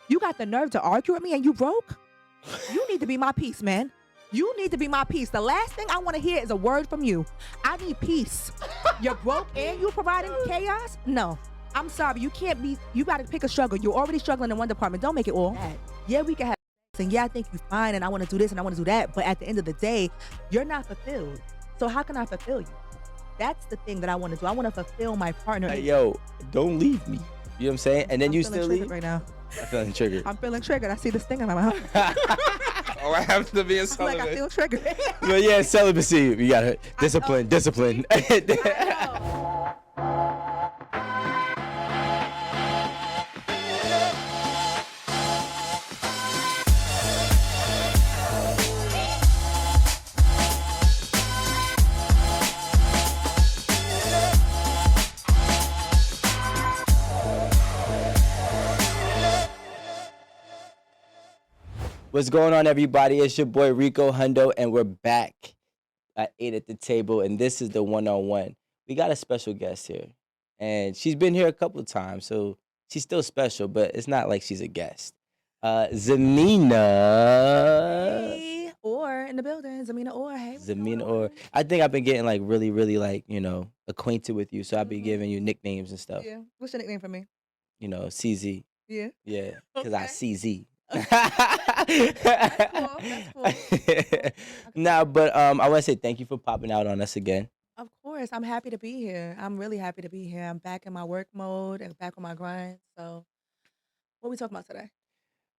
You got the nerve to argue with me and you broke? You need to be my peace, man. You need to be my peace. The last thing I want to hear is a word from you. I need peace. You're broke and you providing chaos? No. I'm sorry. You can't be, you got to pick a struggle. You're already struggling in one department. Don't make it all that. Yeah, we can have sex, and yeah, I think you're fine and I want to do this and I want to do that. But at the end of the day, you're not fulfilled. So how can I fulfill you? That's the thing that I want to do. I want to fulfill my partner. Hey, yo, don't leave me. You know what I'm saying? And then I'm you feeling still triggered leave? right now. I'm feeling triggered. I'm feeling triggered. I see this thing in my mouth. Oh, I have to be in I'm like, I feel triggered. But yeah, celibacy. We got to discipline. What's going on, everybody? It's your boy Rico Hundo, and we're back at 8 at the table, and this is the one-on-one. We got a special guest here, and she's been here a couple of times, so she's still special, but it's not like she's a guest. Zmeena. Hey, Orr in the building. Zmeena Orr. Hey. Zmeena Orr. I think I've been getting like really like, acquainted with you, so I've been giving you nicknames and stuff. Yeah. What's your nickname for me? CZ. Yeah. Yeah, because I Okay. CZ. That's cool. Nah, but I want to say thank you for popping out on us again. Of course. I'm happy to be here. I'm really happy to be here. I'm back in my work mode and back on my grind. So what we talking about today?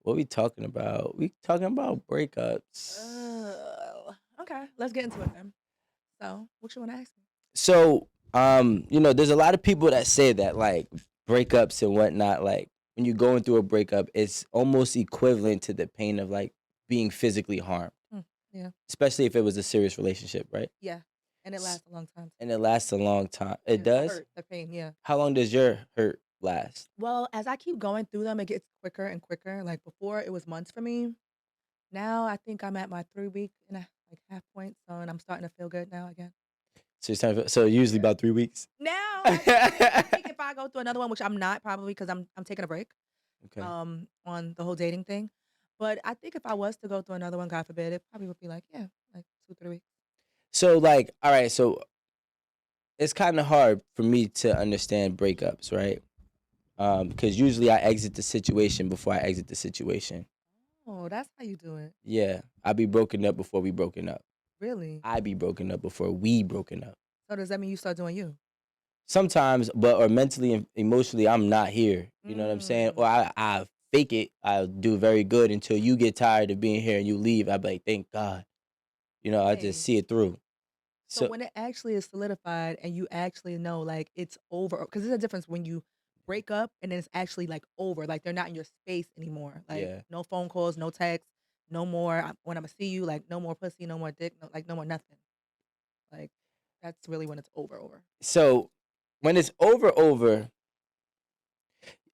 What we talking about? We talking about breakups. Okay. Let's get into it then. So what you want to ask me? So, there's a lot of people that say that like breakups and whatnot, like when you're going through a breakup, it's almost equivalent to the pain of like being physically harmed. Yeah. Especially if it was a serious relationship, right? Yeah. And it lasts a long time. And it lasts a long time. It The does? hurt, the pain, yeah. How long does your hurt last? Well, as I keep going through them, it gets quicker and quicker. Like before, it was months for me. Now I think I'm at my 3 week and a like half point. So, and I'm starting to feel good now again. So usually about 3 weeks. Now I think if I go through another one, which I'm not probably because I'm taking a break, Okay. on the whole dating thing. But I think if I was to go through another one, God forbid, it probably would be like 2-3 weeks. So like, all right, so it's kind of hard for me to understand breakups, right? Because usually I exit the situation before I exit the situation. Oh, that's how you do it. Yeah, I be broken up before we broken up. Really? I be broken up before we broken up. So does that mean you start doing you? Sometimes, or mentally and emotionally, I'm not here. You know what I'm saying? Or I fake it. I'll do very good until you get tired of being here and you leave. I be like, thank God. I just see it through. So when it actually is solidified and you actually know like it's over, because there's a difference when you break up and then it's actually like over, like they're not in your space anymore. Like Yeah. no phone calls, no texts, no more when I'm gonna see you, like no more pussy, no more dick, no more nothing. Like that's really when it's over. So when it's over,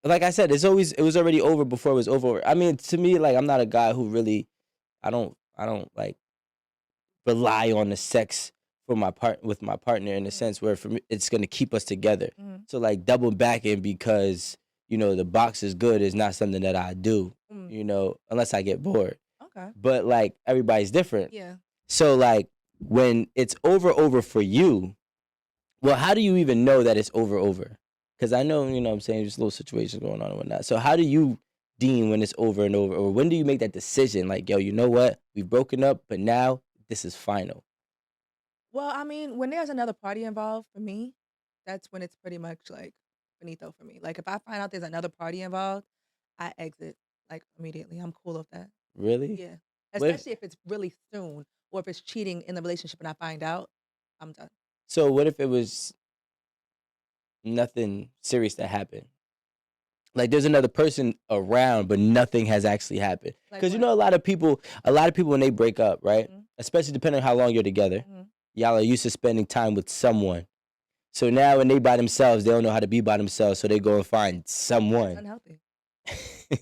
like I said, it was already over before it was over. I mean, to me, like I'm not a guy who really, I don't like rely on the sex for with my partner in a sense where for me it's gonna keep us together. Mhm. So like double backing because the box is good is not something that I do. Unless I get bored. Okay. But like everybody's different. Yeah. So like when it's over for you, well, how do you even know that it's over? Because I know, what I'm saying, there's little situations going on and whatnot. So how do you deem when it's over and over? Or when do you make that decision? Like, yo, you know what? We've broken up, but now this is final. Well, I mean, when there's another party involved for me, that's when it's pretty much like finito for me. Like if I find out there's another party involved, I exit like immediately. I'm cool with that. Really? Yeah. What if- Especially if it's really soon or if it's cheating in the relationship and I find out, I'm done. So what if it was nothing serious that happened? Like there's another person around, but nothing has actually happened. Like Because what? a lot of people when they break up, right? Mhm. Especially depending on how long you're together, Mhm. y'all are used to spending time with someone. So now when they by themselves, they don't know how to be by themselves, so they go and find It's someone. unhealthy.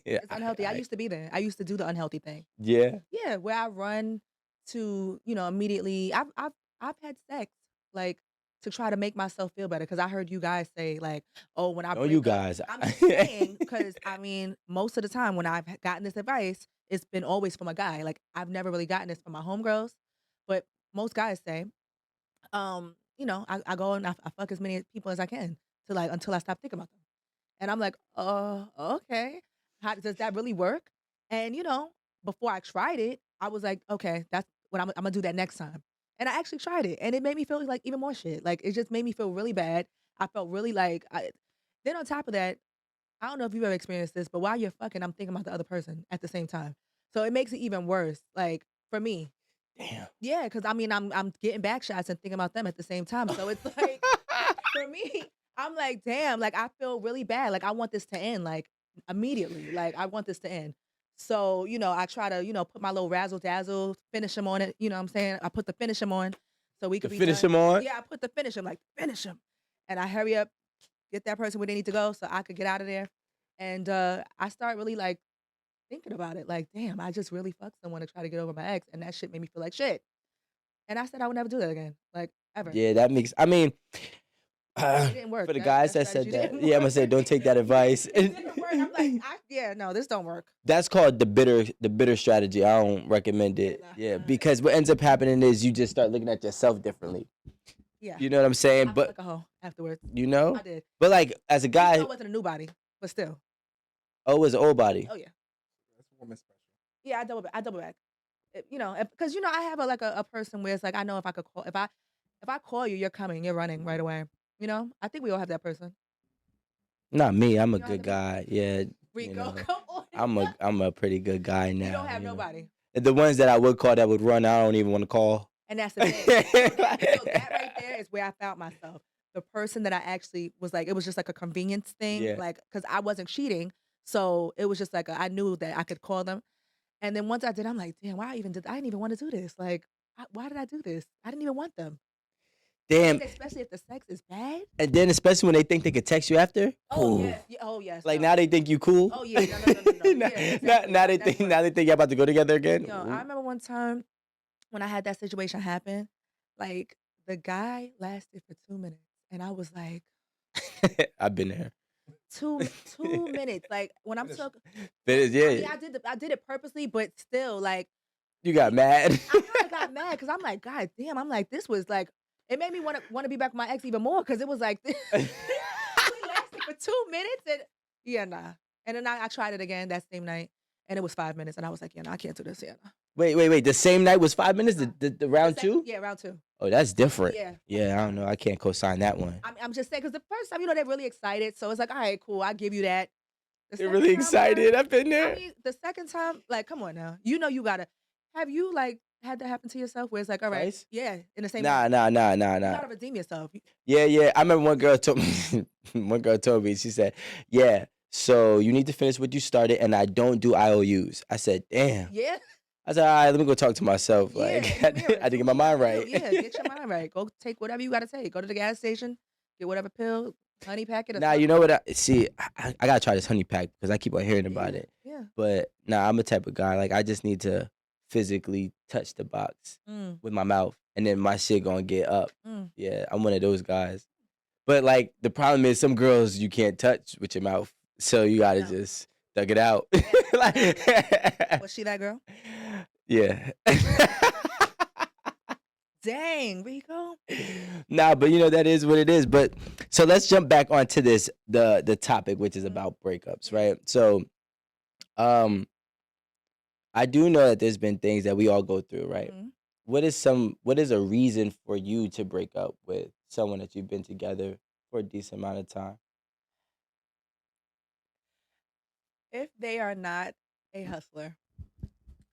Yeah, It's unhealthy. I used to be there. I used to do the unhealthy thing. yeah. Yeah, where I run to, immediately. I've had sex like to try to make myself feel better. Because I heard you guys say like, oh, when I No, break you up, guys. I'm just saying because I mean, most of the time when I've gotten this advice, it's been always from a guy. Like I've never really gotten this from my homegirls, but most guys say, I go and I fuck as many people as I can to like until I stop thinking about them. And I'm like, okay. How does that really work? And before I tried it, I was like, okay, that's what I'm gonna do that next time. And I actually tried it, and it made me feel like even more shit. Like it just made me feel really bad. I felt really like Then on top of that, I don't know if you've ever experienced this, but while you're fucking, I'm thinking about the other person at the same time. So it makes it even worse. Like for me, Damn. yeah, because I mean, I'm getting back shots and thinking about them at the same time. So it's like for me, I'm like, damn, like I feel really bad. Like I want this to end, like immediately. Like I want this to end. So, I try to, put my little razzle dazzle, finish him on it. You know what I'm saying? I put the finish him on so we To could be finish done. him on. Yeah, I put the finish him, like finish him. And I hurry up, get that person where they need to go so I could get out of there. And I start really like thinking about it. Like, damn, I just really fucked someone to try to get over my ex. And that shit made me feel like shit. And I said I would never do that again. Like ever. Yeah, that makes. I mean, It didn't work. for the guys that said strategy that, didn't yeah, I'm gonna work. say don't take that advice. It didn't work. I'm like, no, this don't work. That's called the bitter strategy. I don't recommend it. Nah, Yeah, nah. because what ends up happening is you just start looking at yourself differently. Yeah. You know what I'm I saying? felt But like a hoe afterwards. I I did. But like as a Even guy, though it wasn't a new body, but still. oh, it was an old body. Oh yeah. That's woman special. Yeah, I double back. Because I have a person where it's like I know if I could call if I call you, you're coming, you're running right away. I think we all have that person. Not me. I'm a You don't have good that guy. Yeah, Rico, come on. I'm a pretty good guy now. You don't have nobody. The ones that I would call that would run, I don't even want to call. And that's the thing. So that right there is where I found myself. The person that I actually was like, it was just like a convenience thing, Yeah. like because I wasn't cheating, so it was just like I knew that I could call them. And then once I did, I'm like, damn, I didn't even want to do this. Like, why did I do this? I didn't even want them. Damn. And especially if the sex is bad. And then especially when they think they could text you after. Oh Ooh. yes, oh yes. Like no. now they think you cool. Oh yeah, no. now, Yeah, exactly. now they That's think y'all about to go together again. I remember one time when I had that situation happen, like the guy lasted for 2 minutes, and I was like, I've been there. 2 minutes. Like when I'm so, Yeah. I mean, I did it purposely, but still, like You got mad. I kind of got mad because I'm like, God damn, I'm like, this was like, it made me want to be back with my ex even more because it was like, we lasted for 2 minutes and yeah, nah. And then I tried it again that same night, and it was 5 minutes, and I was like, yeah, no, I can't do this. Yeah, nah. Wait. The same night was 5 minutes. The round two. Yeah, round two. Oh, that's different. Yeah. Yeah, I don't know. I can't co-sign that one. I'm just saying because the first time, they're really excited, so it's like, all right, cool, I give you that. The They're second really time, excited. I've been I there. mean, the second time, like, come on now, you gotta. Have you like had that happen to yourself where it's like, all right, Twice? yeah, in the same. Nah. You gotta redeem yourself. Yeah. I remember one girl told me. She said, "Yeah, so you need to finish what you started, and I don't do IOUs." I said, "Damn." Yeah. I said, "All right, let me go talk to myself. Like, Yeah, in the mirror. I had to get my mind right." Yeah, get your mind right. Go take whatever you gotta take. Go to the gas station, get whatever pill, honey packet. Or Nah, something. you know what? I gotta try this honey pack because I keep on hearing about it. Yeah. But nah, I'm a type of guy. Like, I just need to physically touch the box with my mouth, and then my shit gonna get up. Yeah, I'm one of those guys. But like, the problem is some girls you can't touch with your mouth, so you gotta just thug it out. Was she that girl? Yeah. Dang, Rico. Nah, but that is what it is. But so let's jump back onto this the topic, which is about breakups, right? So, I do know that there's been things that we all go through, right? Mhm. What is a reason for you to break up with someone that you've been together for a decent amount of time? If they are not a hustler,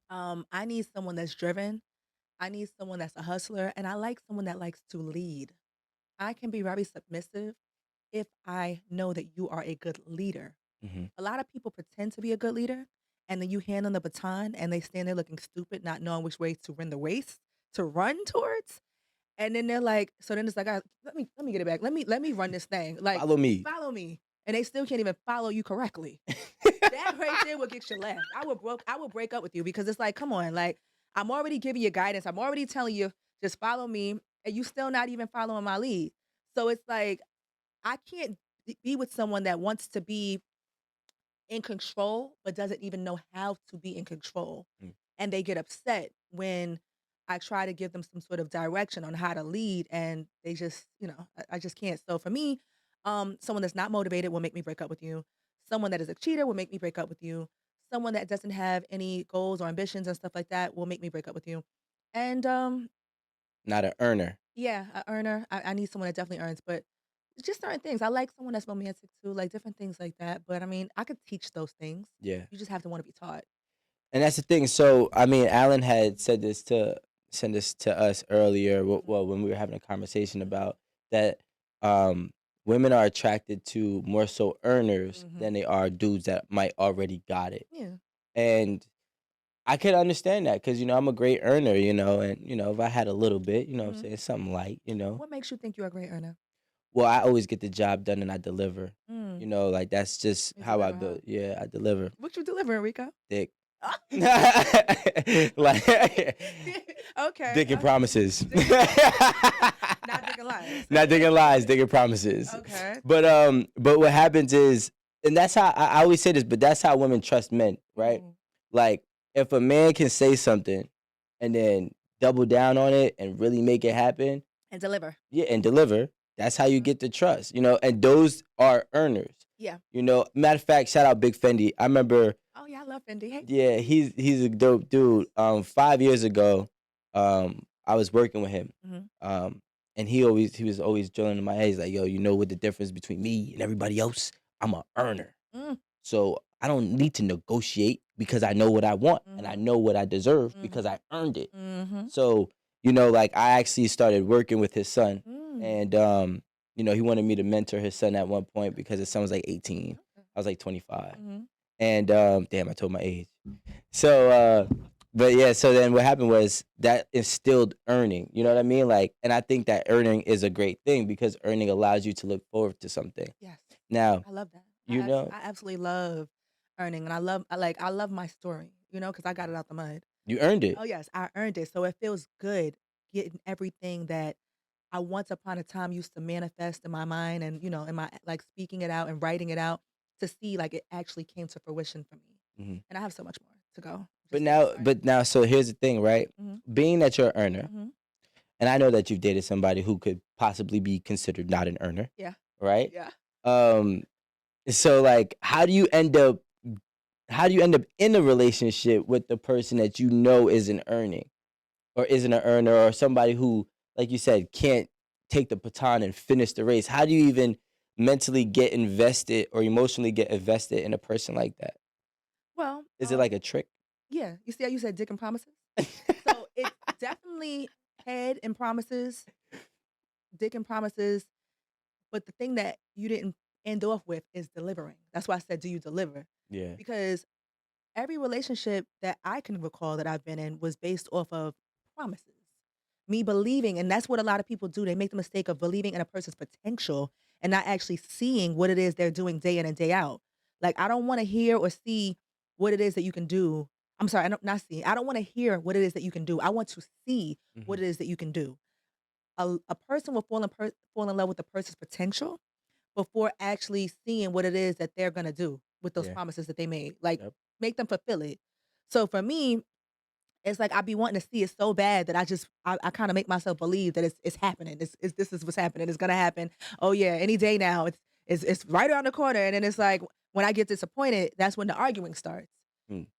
I need someone that's driven. I need someone that's a hustler, and I like someone that likes to lead. I can be very submissive if I know that you are a good leader. Mm-hmm. A lot of people pretend to be a good leader, and then you hand them the baton, and they stand there looking stupid, not knowing which way to run the race to run towards. And then they're like, so then it's like, let me get it back. Let me run this thing. Like, Follow me. and they still can't even follow you correctly. That right there will get you left. I would break up with you because it's like, come on, like I'm already giving you guidance. I'm already telling you just follow me, and you still not even following my lead. So it's like I can't be with someone that wants to be in control, but doesn't even know how to be in control. Mm. And they get upset when I try to give them some sort of direction on how to lead, and they just, I just can't. So for me, someone that's not motivated will make me break up with you. Someone that is a cheater will make me break up with you. Someone that doesn't have any goals or ambitions and stuff like that will make me break up with you. And Not an earner. yeah, a earner. I need someone that definitely earns, but just certain things. I like someone that's romantic too, like different things like that. But I mean, I could teach those things. Yeah. You just have to want to be taught. And that's the thing. So I mean, Alan had send this to us earlier. Well, when we were having a conversation about that, women are attracted to more so earners than they are dudes that might already got it. Yeah. And I could understand that because I'm a great earner, and if I had a little bit, what I'm saying, something light, What makes you think you're a great earner? Well, I always get the job done and I deliver. Mm. Like that's just You how I deliver, huh? build. Yeah, I deliver. What you delivering, Rico? Dick. Okay. Dick and promises. Not dick and lies. Not dick and lies, dick and promises. Okay. But what happens is, and that's how I always say this, but that's how women trust men, right? Mm. Like if a man can say something and then double down on it and really make it happen, And deliver. yeah, and deliver, that's how you get the trust, and those are earners. Yeah. Matter of fact, shout out Big Fendi. I remember. Oh yeah, I love Fendi. Hey. Yeah, he's a dope dude. 5 years ago, I was working with him. And he was always drilling in my head. He's like, yo, you know what the difference between me and everybody else? I'm an earner. So I don't need to negotiate because I know what I want and I know what I deserve because I earned it. So, like I actually started working with his son. And he wanted me to mentor his son at one point because his son was like 18. I was like 25. And damn, I told my age. So but yeah, so then what happened was that instilled earning. You know what I mean? Like, and I think that earning is a great thing because earning allows you to look forward to something. Yes. Now, I love that. I I absolutely love earning, and I love my story, because I got it out the mud. You earned it. Oh yes, I earned it. So it feels good getting everything that I once upon a time used to manifest in my mind and, in my like speaking it out and writing it out to see like it actually came to fruition for me. And I have so much more to go. But now, so here's the thing, right? Being that you're an earner, and I know that you've dated somebody who could possibly be considered not an earner. Yeah. Right? Yeah. So like how do you end up in a relationship with the person that isn't earning or isn't an earner or somebody who, like you said, can't take the baton and finish the race? How do you even mentally get invested or emotionally get invested in a person like that? Well, Is it like a trick? Yeah. You see how you said dick and promises? So it's definitely head and promises, dick and promises. But the thing that you didn't end off with is delivering. That's why I said, do you deliver? Yeah. Because every relationship that I can recall that I've been in was based off of promises. Me believing, and that's what a lot of people do. They make the mistake of believing in a person's potential and not actually seeing what it is they're doing day in and day out. Like, I don't want to hear or see what it is that you can do. I'm sorry, not seeing. I don't want to hear what it is that you can do. I want to see what it is that you can do. A person will fall in love with a person's potential before actually seeing what it is that they're gonna do with those promises that they made. Like, make them fulfill it. So for me, it's like I be wanting to see it so bad that I kind of make myself believe that it's happening. This is what's happening. It's gonna happen. Oh yeah, any day now. It's right around the corner. And then it's like when I get disappointed, that's when the arguing starts.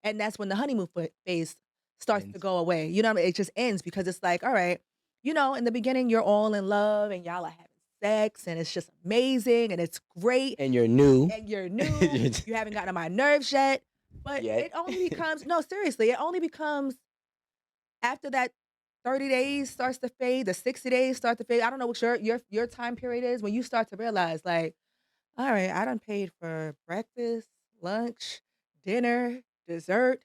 And that's when the honeymoon phase starts to go away. You know what I mean? It just ends because it's like, all right, in the beginning you're all in love and y'all are having sex and it's just amazing and it's great. And you're new. You haven't gotten on my nerves yet. But it only becomes, no, seriously, it only becomes after that 30 days starts to fade, the 60 days start to fade. I don't know what your time period is when you start to realize, like, all right, I done paid for breakfast, lunch, dinner, dessert.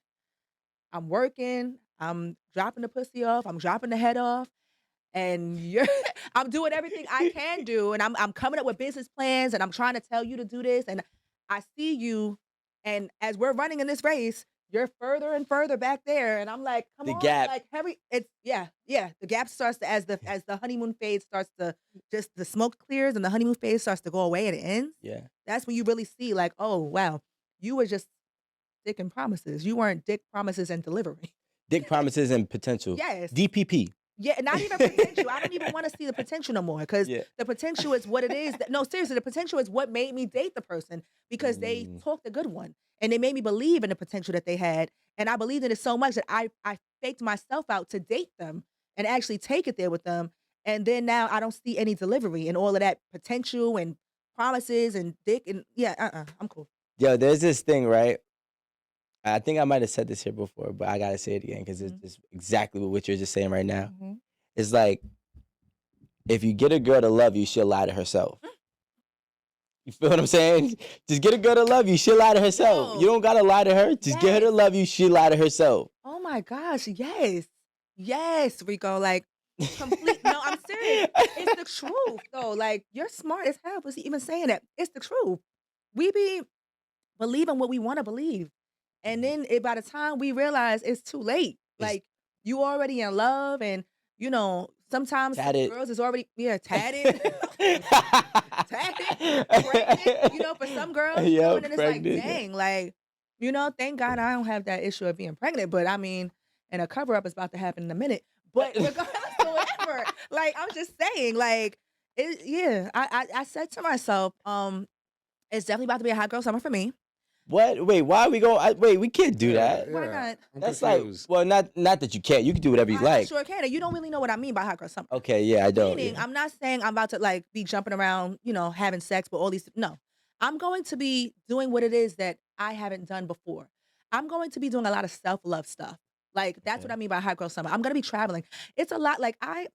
I'm working. I'm dropping the pussy off. I'm dropping the head off. And I'm doing everything I can do. And I'm coming up with business plans and I'm trying to tell you to do this. And I see you. And as we're running in this race, you're further and further back there, and I'm like, come The on, gap. like Harry, it's yeah. The gap starts to as the honeymoon phase starts to just the smoke clears and the honeymoon phase starts to go away and it ends. Yeah. That's when you really see like, oh wow, you were just dick and promises. You weren't dick promises and delivery. Dick promises and potential. Yes. DPP. Yeah, not even potential. I don't even want to see the potential no more because Yeah. the potential is what it is. No, seriously, the potential is what made me date the person because they Mm. talked a good one and they made me believe in the potential that they had. And I believed in it so much that I faked myself out to date them and actually take it there with them. And then now I don't see any delivery and all of that potential and promises and dick and yeah, I'm cool. Yo, there's this thing, right? I think I might have said this here before, but I gotta say it again because it's Mhm. just exactly what you're just saying right now. Mhm. It's like if you get a girl to love you, she'll lie to herself. You feel what I'm saying? Just get a girl to love you, she'll lie to herself. Yo. You don't gotta lie to her. Just get her to Yes. love you, she'll lie to herself. Oh my gosh, yes. Yes, Rico. Like complete no, I'm serious. It's the truth though. Like you're smart as hell for even saying that. It's the truth. We be believing what we want to believe. And then by the time we realize it's too late, It's- like you already in love and sometimes some Tatted. girls is already tatted. Tatted, pregnant, for some girls, Yeah, and then it's pregnant. like, dang, like, thank God I don't have that issue of being pregnant, but I mean, and a cover up is about to happen in a minute. But regardless of whatever, like, I'm just saying, like, I said to myself, it's definitely about to be a hot girl summer for me. What? Wait, why are we going? Wait, we can't do that. Why not? I'm That's confused. like, well, not that you can't. You can do whatever you I like. sure can. And you don't really know what I mean by hot girl summer. Okay, yeah, I don't. Meaning, Yeah. I'm not saying I'm about to like be jumping around, having sex with all these. No, I'm going to be doing what it is that I haven't done before. I'm going to be doing a lot of self-love stuff. Like that's what Okay. I mean by hot girl summer. I'm gonna be traveling. It's a lot. Like I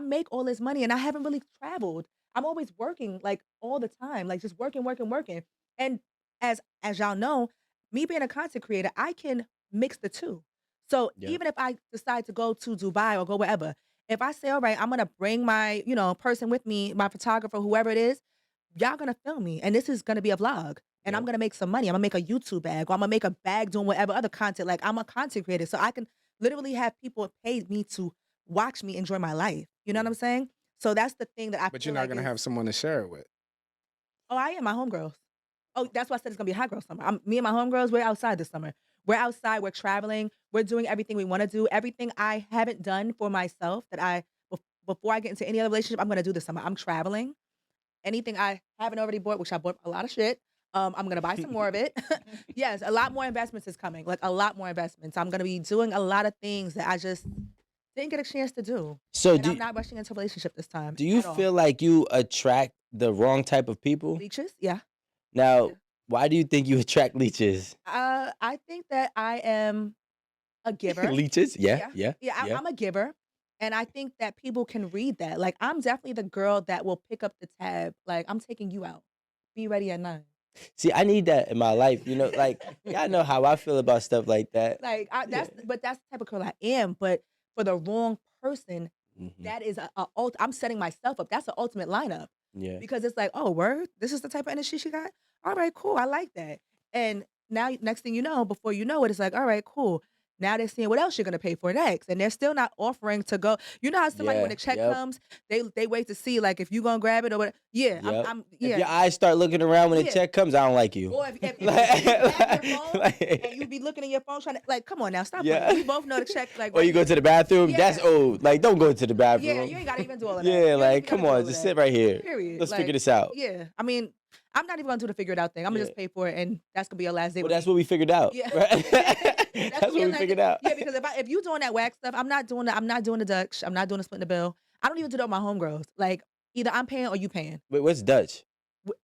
make all this money and I haven't really traveled. I'm always working like all the time, like just working, working, working. And as y'all know, me being a content creator, I can mix the two. So Yep. even if I decide to go to Dubai or go wherever, if I say, all right, I'm gonna bring my, person with me, my photographer, whoever it is, y'all gonna film me. And this is gonna be a vlog. And I'm Yep. gonna make some money. I'm gonna make a YouTube bag or I'm gonna make a bag doing whatever other content. Like I'm a content creator. So I can literally have people pay me to watch me enjoy my life. You know what I'm saying? So that's the thing that I But feel you're not like gonna is- have someone to share it with. Oh, I am my homegirls. Oh, that's why I said it's gonna be a hot girl summer. Me and my homegirls, we're outside this summer. We're outside, we're traveling, we're doing everything we want to do. Everything I haven't done for myself that before I get into any other relationship, I'm gonna do this summer. I'm traveling. Anything I haven't already bought, which I bought a lot of shit. I'm gonna buy some more of it. Yes, a lot more investments is coming. Like a lot more investments. I'm gonna be doing a lot of things that I just didn't get a chance to do. So And I'm not rushing into a relationship this time. do you at all. feel like you attract the wrong type of people? Leeches? Yeah. Now, Yeah. why do you think you attract leeches? I think that I am a giver. Leeches? Yeah. I'm a giver. And I think that people can read that. Like, I'm definitely the girl that will pick up the tab. Like, I'm taking you out. Be ready at 9. See, I need that in my life. Like y'all know how I feel about stuff like that. Like, that's Yeah. but that's the type of girl I am. But for the wrong person, Mhm. that is I'm setting myself up. That's an ultimate lineup. Yeah. Because it's like, oh, word, this is the type of energy she got. All right, cool. I like that. And now, next thing you know, before you know it, it's like, all right, cool. Now they're seeing what else you're gonna pay for next, and they're still not offering to go. You know how somebody when Yeah, the check yep. comes, they wait to see like if you gonna grab it or what. Yeah, Yep. I'm If your yeah. eyes start looking around when the Yeah. check comes, I don't like you. Or if you Like- grab your phone like- and you be looking at your phone trying to like, come on now, stop Yeah. playing. We both know the check like. Or you go to the bathroom. Yeah. That's old. Like, don't go to the bathroom. Yeah, you ain't gotta even do all of that. You Yeah, ain't like, even come gotta do all on, of just that. sit right here. Period. Let's Like, figure this out. Yeah, I mean, I'm not even gonna do the figure it out thing. I'm gonna just pay for it, and that's gonna be your last day. Well, with that's me. what we figured out. Yeah. Right? That's That's what we like- figured out. Yeah, because if you doing that wax stuff, I'm not doing the Dutch. I'm not doing the splitting the bill. I don't even do that with my homegirls. Like either I'm paying or you paying. Wait, what's Dutch?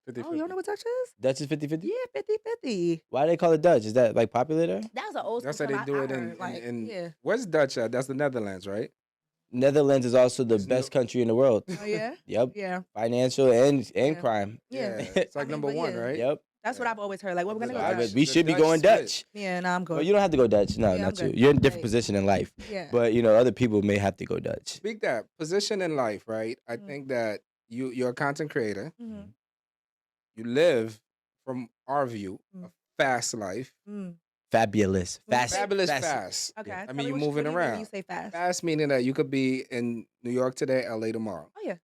50, Oh, you don't know what Dutch is? Dutch is 50-50? Yeah, 50-50. Why do they call it Dutch? Is that like popular there? That was an old school That's how they term do I it in, heard, like, in yeah. where's Dutch at? That's the Netherlands, right? Netherlands is also the It's best country in the world. Oh yeah, Yep. yeah, Financial and Yeah. crime. yeah. It's I like mean, number but one, yeah. right? Yep. That's what I've always heard. Like, well, we're gonna So go I Dutch. would- We the should be Dutch going split. Dutch. Yeah, no, I'm Well, good. you don't have to go Dutch. No, Yeah, not I'm you. good. You're in a different Right. position in life. Yeah. But other people may have to go Dutch. Speak that position in life, right? I Mhm. think that you're a content creator. Mhm. You live, from our view, a Mm. fast life. Mm. Fabulous. When you Fast. say- Fabulous fast. fast. Okay. Yeah. tell I me mean, you're what moving what do you mean when around. you say fast. Fast meaning that you could be in New York today, LA tomorrow, Oh yeah.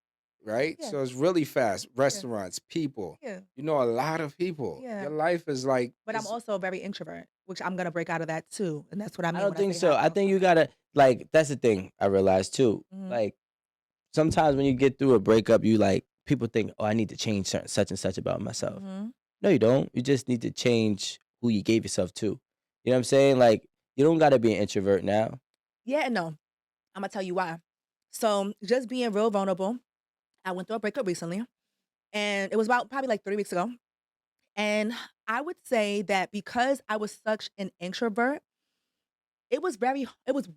right? Yeah. So it's really fast. Restaurants, people. Yeah. You know a lot of people. Yeah. Your life is like. But I'm it's- also a very introvert, which I'm gonna break out of that too, and that's what I mean. I don't when think say so. how I think you gotta like. That's the thing I realized too. Mhm. Like sometimes when you get through a breakup, you like people think, oh, I need to change such and such about myself. Mhm. No, you don't. You just need to change who you gave yourself to. You know what I'm saying? Like you don't gotta be an introvert now. Yeah, and no, I'm gonna tell you why. So just being real vulnerable. I went through a breakup recently, and it was about probably like 3 weeks ago. And I would say that because I was such an introvert, it was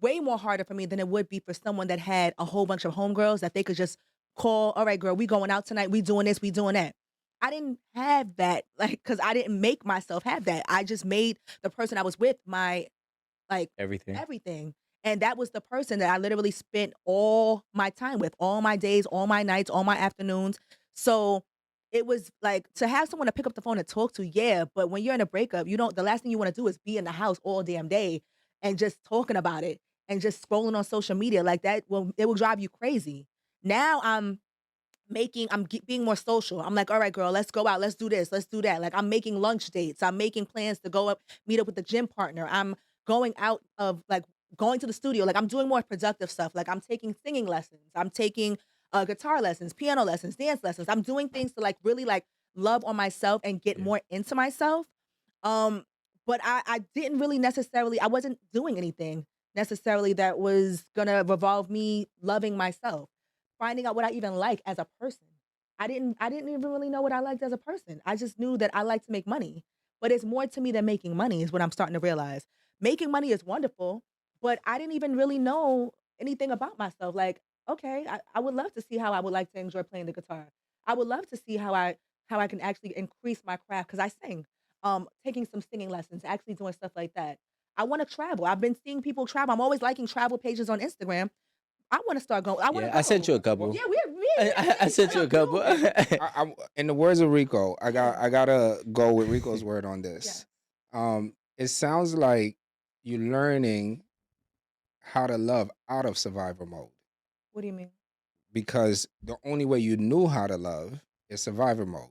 way more harder for me than it would be for someone that had a whole bunch of homegirls that they could just call, all right, girl, we going out tonight, we doing this, we doing that. I didn't have that, like, because I didn't make myself have that. I just made the person I was with my like Everything. everything. And that was the person that I literally spent all my time with, all my days, all my nights, all my afternoons. So it was like to have someone to pick up the phone and talk to, yeah. But when you're in a breakup, the last thing you want to do is be in the house all damn day and just talking about it and just scrolling on social media like that. Well, it will drive you crazy. Now being more social. I'm like, all right, girl, let's go out. Let's do this. Let's do that. Like I'm making lunch dates. I'm making plans to meet up with the gym partner. I'm going out of like going to the studio. Like I'm doing more productive stuff. Like I'm taking singing lessons. I'm taking guitar lessons, piano lessons, dance lessons. I'm doing things to like really like love on myself and get Yeah. more into myself. Um, but I didn't really necessarily, I wasn't doing anything necessarily that was gonna revolve me loving myself, finding out what I even like as a person. I didn't even really know what I liked as a person. I just knew that I like to make money. But it's more to me than making money is what I'm starting to realize. Making money is wonderful, but I didn't even really know anything about myself. Like, okay, I would love to see how I would like to enjoy playing the guitar. I would love to see how I can actually increase my craft because I sing. Taking some singing lessons, actually doing stuff like that. I want to travel. I've been seeing people travel. I'm always liking travel pages on Instagram. I want to start going. I want to Yeah, go. I sent you a couple. Yeah, I sent you a couple. in the words of Rico, I gotta go with Rico's word on this. It sounds like you're learning how to love out of survivor mode What do you mean? because the only way you knew how to love is survivor mode.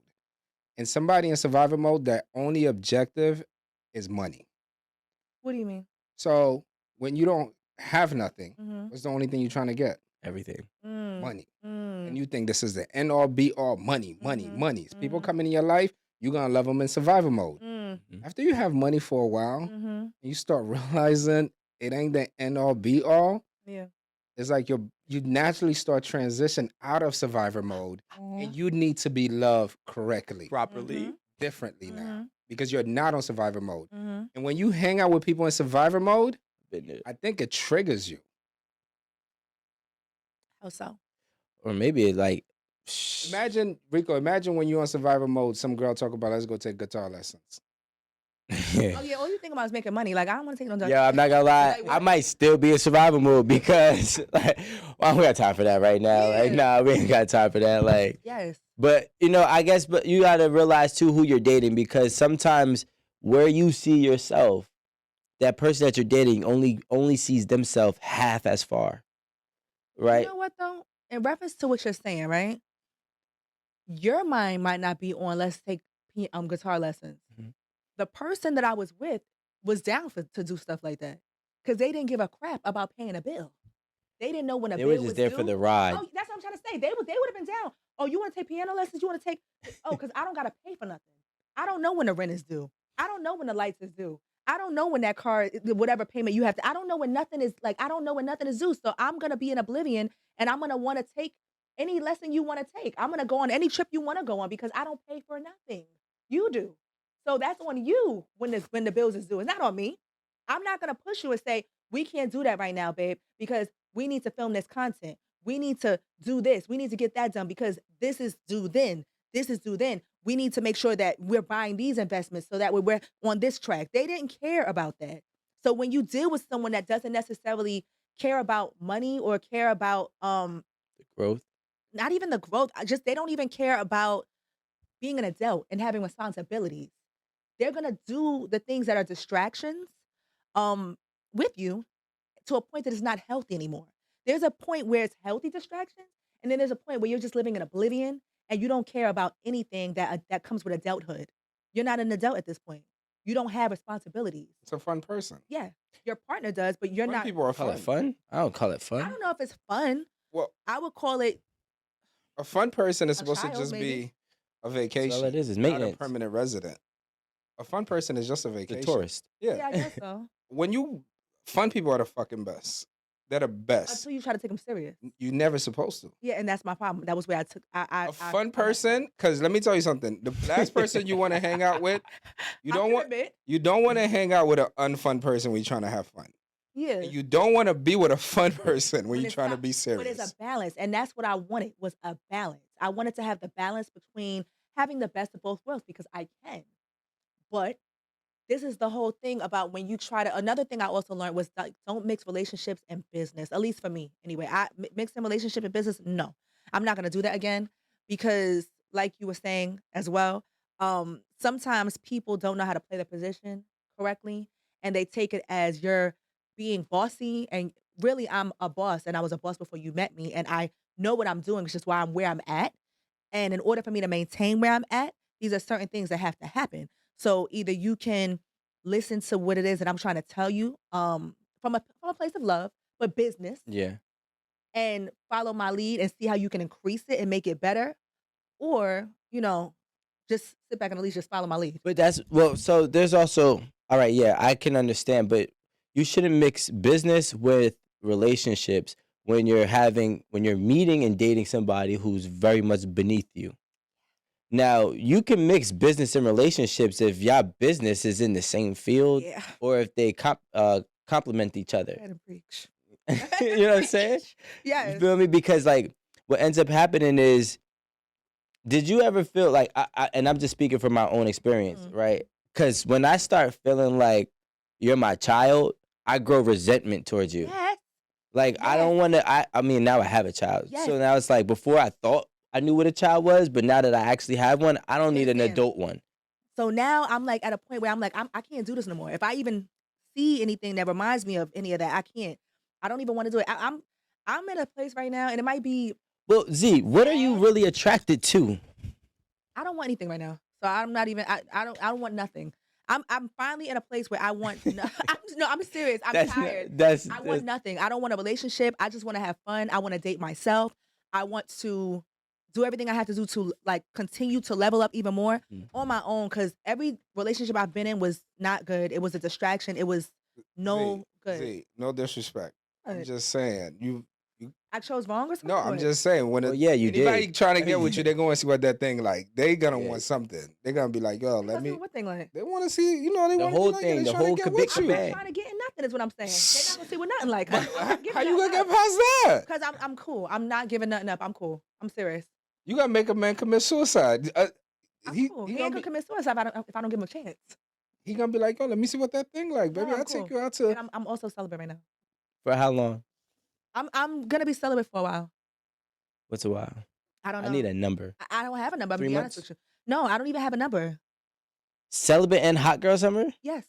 And somebody in survivor mode, their only objective is money. What do you mean? So when you don't have nothing, Mm-hmm. what's the only thing you're trying to get? Everything. Money. Mm. And you think this is the end all be all money, money, Mhm, money. So people mhm. coming in your life, you're gonna love them in survivor mode. Mm. After you have money for a while, Mm-hmm. you start realizing it ain't the end all be all. Yeah. It's like you naturally start transition out of survivor mode, and you need to be loved correctly, Properly. differently now, Mhm. because you're not on survivor mode. Mm-hmm. And when you hang out with people in survivor mode, Been there. I think it triggers you. How so? Or maybe it like Imagine, Rico, imagine when you're on survivor mode, some girl talk about, let's go take guitar lessons. Oh yeah, all you think about is making money. Like I don't want to take no. Yeah, I'm not gonna lie. Like, I what? might still be in survival mode because like, well, we got time for that right now. Like, Yeah. nah, we ain't got time for that. Like, Yes. but I guess, but you gotta realize too who you're dating because sometimes where you see yourself, that person that you're dating only sees themselves half as far, right? You know what though? In reference to what you're saying, right? Your mind might not be on. Let's take guitar lessons. Mhm. The person that I was with was down to do stuff like that because they didn't give a crap about paying a bill. They didn't know when a They bill were just was there due. for the ride. Oh, that's what I'm trying to say. They would have been down. Oh, you want to take piano lessons? You want to take? Oh, because I don't gotta pay for nothing. I don't know when the rent is due. I don't know when the lights is due. I don't know when that car, whatever payment you have to. I don't know when nothing is like. I don't know when nothing is due. So I'm gonna be in oblivion, and I'm gonna want to take any lesson you want to take. I'm gonna go on any trip you want to go on because I don't pay for nothing. You do. So that's on you when the bills is due. It's not on me. I'm not gonna push you and say we can't do that right now, babe, because we need to film this content. We need to do this. We need to get that done because this is due then. This is due then. We need to make sure that we're buying these investments so that we're on this track. They didn't care about that. So when you deal with someone that doesn't necessarily care about money or care about The growth. not even the growth, they don't even care about being an adult and having responsibilities. they're gonna do the things that are distractions with you to a point that it's not healthy anymore. There's a point where it's healthy distractions, and then there's a point where you're just living in oblivion and you don't care about anything that comes with adulthood. You're not an adult at this point. You don't have responsibilities. It's a fun person. Yeah, your partner does, but you're Fun not. people are Call fun. it fun? I don't call it I fun. don't know if it's fun. Well, I would call it a fun person is A supposed to child, just maybe. be a That's vacation. all it is not a maintenance. permanent resident. A fun person is just a The vacation. tourist. Yeah. yeah, I guess so. Fun people are the fucking best. They're the best. Until you try to take them serious. You never supposed to. Yeah, and that's my problem. That was where I took. I A fun person, because let me tell you something. The last person you want to hang out with, you don't want to hang out with an unfun person when you're trying to have fun. Yeah. And you don't want to be with a fun person when you're it's trying to not- be serious. But it's a balance, and that's what I wanted was a balance. I wanted to have the balance between having the best of both worlds because I can. But this is the whole thing about when you try to. Another thing I also learned was like, don't mix relationships and business. At least for me, anyway. Mixing relationship and business. No, I'm not gonna do that again because, like you were saying as well, sometimes people don't know how to play the position correctly, and they take it as you're being bossy. And really, I'm a boss, and I was a boss before you met me, and I know what I'm doing, which is why I'm where I'm at. And in order for me to maintain where I'm at, these are certain things that have to happen. So either you can listen to what it is that I'm trying to tell you, from a place of love, but business, Yeah. and follow my lead and see how you can increase it and make it better, or just sit back and at least just follow my lead. But so there's also, all right, yeah, I can understand, but you shouldn't mix business with relationships when you're meeting and dating somebody who's very much beneath you. Now, you can mix business and relationships if your business is in the same field Yeah. or if they complement each other. Gotta preach. You know what I'm saying? You Yes. feel me? Because like what ends up happening is, did you ever feel like and I'm just speaking from my own experience, Mhm. right? Because when I start feeling like you're my child, I grow resentment towards you. Yes. Like I Yes. don't want to. I mean, now I have a child, Yes. so now it's like before I thought I knew what a child was, but now that I actually have one, I don't need an Understand. adult one. So now I'm like at a point where I'm like, I can't do this no more. If I even see anything that reminds me of any of that, I can't. I don't even want to do it. I'm in a place right now, and it might be Well, Z, what are you bad. really attracted to? I don't want anything right now. So I'm not even. I don't want nothing. I'm finally in a place where I want. I'm serious. I'm tired. I want nothing. I don't want a relationship. I just want to have fun. I want to date myself. I want to do everything I have to do to like continue to level up even more on my own. Because every relationship I've been in was not good. It was a distraction. It was no good. Z, no disrespect. I'm What? just saying I chose wrong or something. No, I'm What? just saying when Well, yeah, you anybody did. trying to get with you, they're going to see what that thing like. They gonna Yeah. want something. They're gonna be like, yo, let Because me. of what thing like? They want to see, they The want to whole like, thing, they the trying whole to get kabit with you. I'm not kabad. trying to get in nothing. Is what I'm saying. They're not gonna see what nothing like. How you gonna get past that? Because I'm cool. I'm not giving nothing up. I'm cool. I'm serious. You gotta make a man commit suicide. I'm cool. He ain't gonna commit suicide if I don't give him a chance. He gonna be like, yo, let me see what that thing like, baby. No, I'm I'll take cool. you out to. And I'm also celibate right now. For how long? I'm gonna be celibate for a while. What's a while? I don't know. I need a number. I don't have a number. I'm 3 gonna be honest months? with you. No, I don't even have a number. Celibate and hot girl summer? Yes.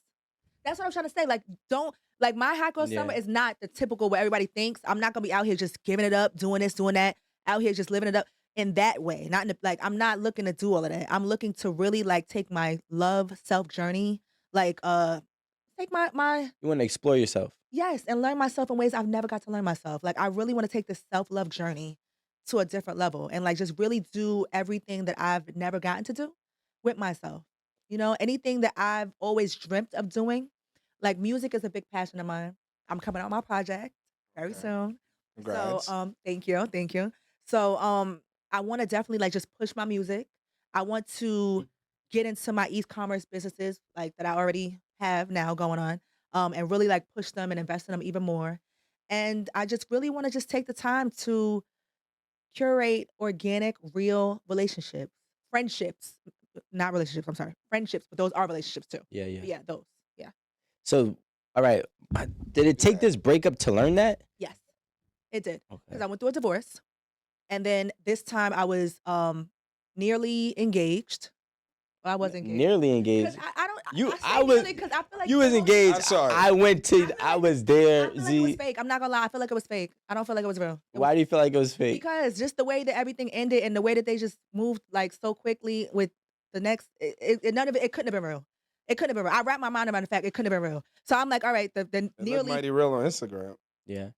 That's what I'm trying to say. Like, don't like my hot girl summer Yeah. is not the typical what everybody thinks. I'm not gonna be out here just giving it up, doing this, doing that, out here just living it up in that way. Not in the, like I'm not looking to do all of that. I'm looking to really like take my love self journey, like take my You want to explore yourself. yes, and learn myself in ways I've never got to learn myself. Like I really want to take this self-love journey to a different level and like just really do everything that I've never gotten to do with myself. Anything that I've always dreamt of doing. Like music is a big passion of mine. I'm coming out with my project very Okay. soon. Congrats. So thank you. So I want to definitely like just push my music. I want to get into my e-commerce businesses like that I already have now going on. And really like push them and invest in them even more. And I just really want to just take the time to curate organic, real relationships, friendships, not relationships. I'm sorry, friendships, but those are relationships too. Yeah, yeah. But yeah, those. Yeah. So, all right. Did it take this breakup to learn that? Yes, it did. Because Okay. I went through a divorce, and then this time I was nearly engaged, I was engaged. Nearly engaged. Because I don't. You- I, I say was- nearly 'cause I feel like You was girls- engaged. I'm sorry. I went to. I was there. I feel like it was Z. fake. I'm not gonna lie. I feel like it was fake. I don't feel like it was real. Why do you feel like it was fake? Because just the way that everything ended and the way that they just moved like so quickly with the next, none of it. It couldn't have been real. It couldn't have been real. I wrapped my mind around the fact it couldn't have been real. So I'm like, all right, the It looked nearly. mighty real on Instagram. Yeah.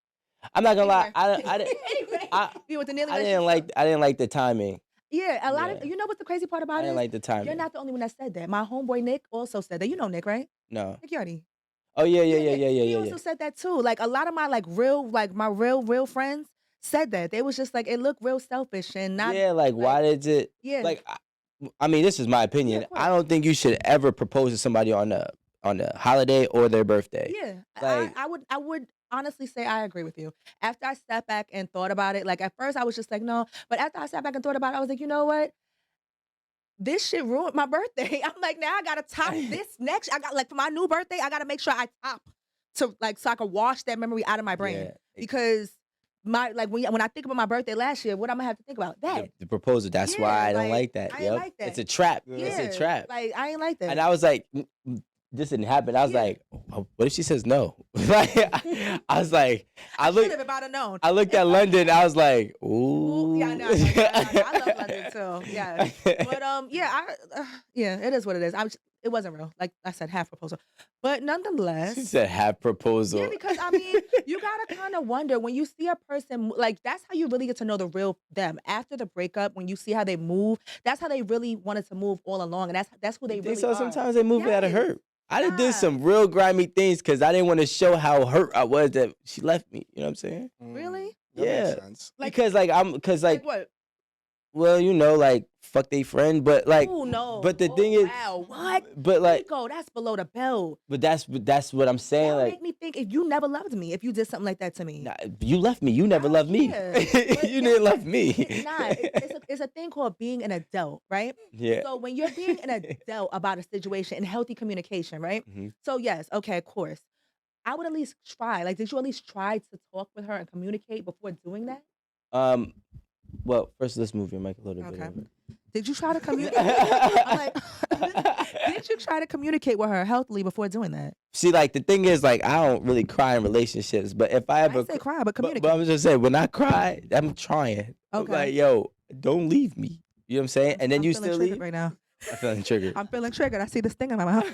I'm not gonna lie. I didn't. Anyway, I- with the nearly I didn't like the timing. Yeah, a lot Yeah. of you know what the crazy part I about it didn't is? like the timing. You're not the only one that said that. My homeboy Nick also said that. You know Nick, right? No. Nick Yardy. Oh yeah. He Yeah. also said that too. Like a lot of my real friends said that. They was just like it looked real selfish and not. Yeah. Like, why did it? Yeah. Like, I mean, this is my opinion. of course. I don't think you should ever propose to somebody on a holiday or their birthday. Yeah, Like- I would honestly say I agree with you. After I sat back and thought about it, like at first I was just like no, but after I sat back and thought about it, I was like, you know what? This shit ruined my birthday. I'm like, now I gotta top this next. I got like for my new birthday, I gotta make sure I top to like so I can wash that memory out of my brain Yeah. because my like when I think about my birthday last year, what I'm gonna have to think about that. The proposal. That's why I Yeah, don't like, like that. I ain't Yo, like that. it's a trap. Yeah. It's a trap. Like I ain't like that. And I was like, this didn't happen. I was Yeah. like, oh, what if she says no? Like, I was like, I should have looked. if I'd have known. I looked at London. I was like, ooh. Ooh, yeah, I know. I love London too. Yeah, but yeah, it is what it is. It wasn't real. Like I said, half proposal, but She nonetheless, said half proposal. yeah. Because I mean, you gotta kind of wonder when you see a person like that's how you really get to know the real them after the breakup. When you see how they move, that's how they really wanted to move all along, and that's who they You really think so? are. Sometimes they move it out of Yes. hurt. I done Nah. did some real grimy things because I didn't want to show how hurt I was that she left me. You know what I'm saying? Really? That Yeah. makes sense. Like- because Like what? well, you know, like fuck they friend, but like, Oh no. but the Oh, thing is, wow, what? but like, Rico, that's below the belt. but that's what I'm saying. That would Like, make me think if you never loved me, if you did something like that to me. nah, you left me. You never I loved don't me. care. But You yeah, didn't love It's me. not. It's a thing called being an adult, right? Yeah. So when you're being an adult about a situation and healthy communication, right? Mhm. So yes, okay, of course. I would at least try. Like, did you at least try to talk with her and communicate before doing that? Well, first let's move your mic a little bit. Okay. over. Did you try to communicate? I'm like, did you try to communicate with her healthily before doing that? See, like the thing is, like I don't really cry in relationships, but if I I ever, didn't say cry, but communicate. but I'm just saying when I cry, I'm trying. I'm Okay. like, yo, don't leave me. You know what I'm saying? And then I'm you feeling still triggered leave. right now. I'm feeling triggered. I'm feeling triggered. I see this thing in my mouth.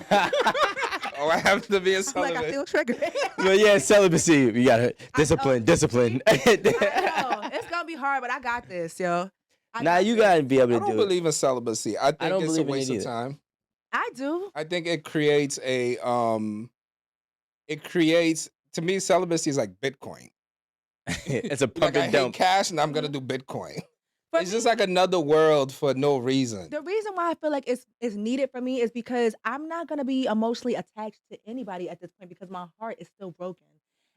Oh, I have to be a I'm like, I celibate. feel triggered. But yeah, celibacy. You gotta discipline. I know. It's gonna be hard, but I got this, yo. I Nah, got you this. gotta be able I to don't do it. believe in celibacy. I think don't it's a believe in it waste of either. time. I do. I think it creates to me celibacy is like Bitcoin. It's a Like pump I and hate dump. cash and I'm gonna do Bitcoin. For It's me, just like another world for no reason. the reason why I feel like it's needed for me is because I'm not gonna be emotionally attached to anybody at this point because my heart is still broken,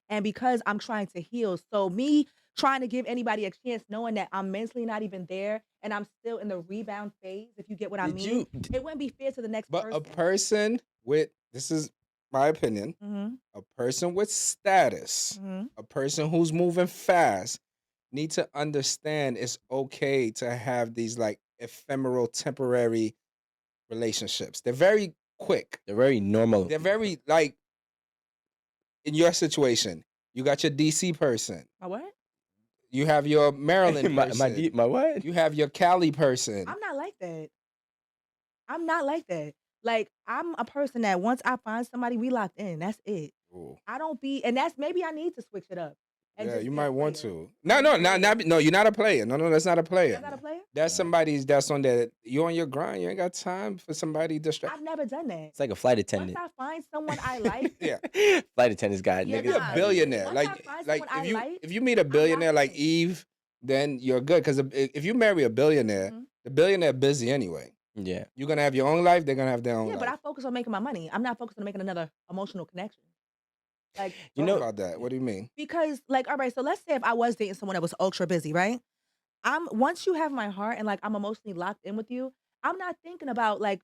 and because I'm trying to heal. So me trying to give anybody a chance, knowing that I'm mentally not even there, and I'm still in the rebound phase. If you get what I Did mean, you? it wouldn't be fair to the next But person. a person with this is my opinion, Mm-hmm, a person with status, mm-hmm. a person who's moving fast need to understand it's okay to have these like ephemeral temporary relationships. They're very quick. They're very normal. They're very like in your situation, you got your DC person. My what? You have your Maryland my, person. my what? You have your Cali person. I'm not like that. I'm not like that. Like I'm a person that once I find somebody, we locked in. That's it. Ooh. I don't be, and that's maybe I need to switch it up. and Yeah, just you be a might want player. to. No, no, you're not a player. No, that's not a player. That's not a player. That's somebody's that's on that you're on your grind. You ain't got time for somebody distracted. I've never done that. It's like a flight Once attendant. I find someone I like, Yeah. Flight attendant's got Yeah, niggas. Maybe a nah, billionaire. once I Like find like someone I if you like, if you meet a billionaire locked like in. Eve, then you're good. Because if you marry a billionaire, Mhm. the billionaire busy anyway. Yeah. You're gonna have your own life. They're gonna have their own yeah, life. but I focus on making my money. I'm not focused on making another emotional connection. Like, You Talk know- about that. What do you mean? because like, all right, so let's say if I was dating someone that was ultra busy, right? Once you have my heart and like I'm emotionally locked in with you, I'm not thinking about like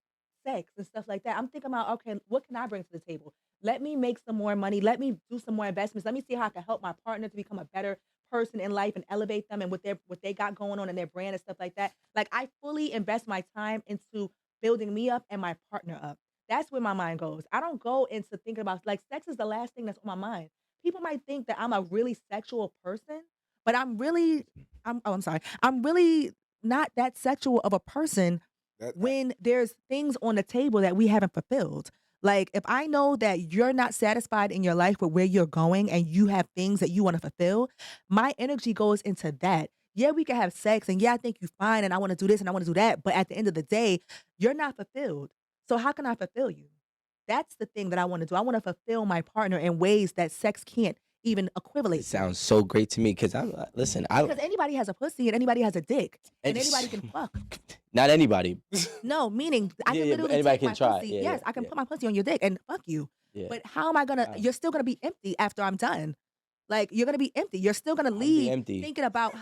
sex and stuff like that. I'm thinking about, okay, what can I bring to the table? Let me make some more money. Let me do some more investments. Let me see how I can help my partner to become a better person in life and elevate them and what they got going on in their brand and stuff like that. Like I fully invest my time into building me up and my partner up. That's where my mind goes. I don't go into thinking about like sex is the last thing that's on my mind. People might think that I'm a really sexual person, but I'm sorry. I'm really not that sexual of a person That when there's things on the table that we haven't fulfilled. Like if I know that you're not satisfied in your life with where you're going and you have things that you want to fulfill, my energy goes into that. Yeah, we can have sex and yeah, I think you're fine and I want to do this and I want to do that. But at the end of the day, you're not fulfilled. So how can I fulfill you? That's the thing that I want to do. I want to fulfill my partner in ways that sex can't even It equivalate to. sounds so great to me because I'm listen. Because anybody has a pussy and anybody has a dick and And anybody can fuck. not anybody. No, meaning I Yeah, can yeah, but literally anybody take can my try. pussy. Yeah, Yes, yeah, I can yeah. put my pussy on your dick and fuck you. Yeah. But how am I gonna? Wow. You're still gonna be empty after I'm done. Like you're gonna be empty. You're still gonna I'll be leave empty. thinking about.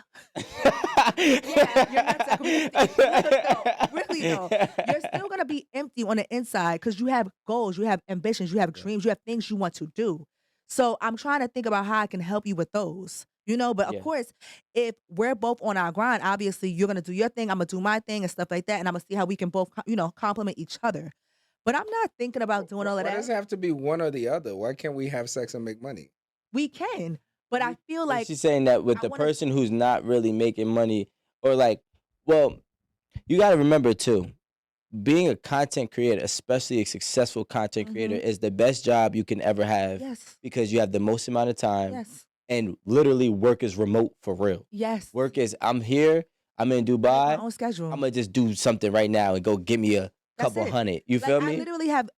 Yeah, your nuts are gonna be empty. No, really though, you're still gonna be empty on the inside because you have goals, you have ambitions, you have Yeah. dreams, you have things you want to do. So I'm trying to think about how I can help you with those. But of Yeah. course, if we're both on our grind, obviously you're gonna do your thing, I'm gonna do my thing and stuff like that, and I'm gonna see how we can both, complement each other. But I'm not thinking about doing all of Why does it that. have to be one or the other? Why can't we have sex and make money? We can, but I feel But like she's saying that with I the wanna. person who's not really making money or like, well, you got to remember too, being a content creator, especially a successful content creator, Mhm. is the best job you can ever have Yes, because you have the most amount of time yes, and literally work is remote for real. yes. Work is I'm here, I'm in I make my Dubai, own schedule. I'm gonna just do something right now and go get me a That's couple it. hundred. You Like feel I me? literally have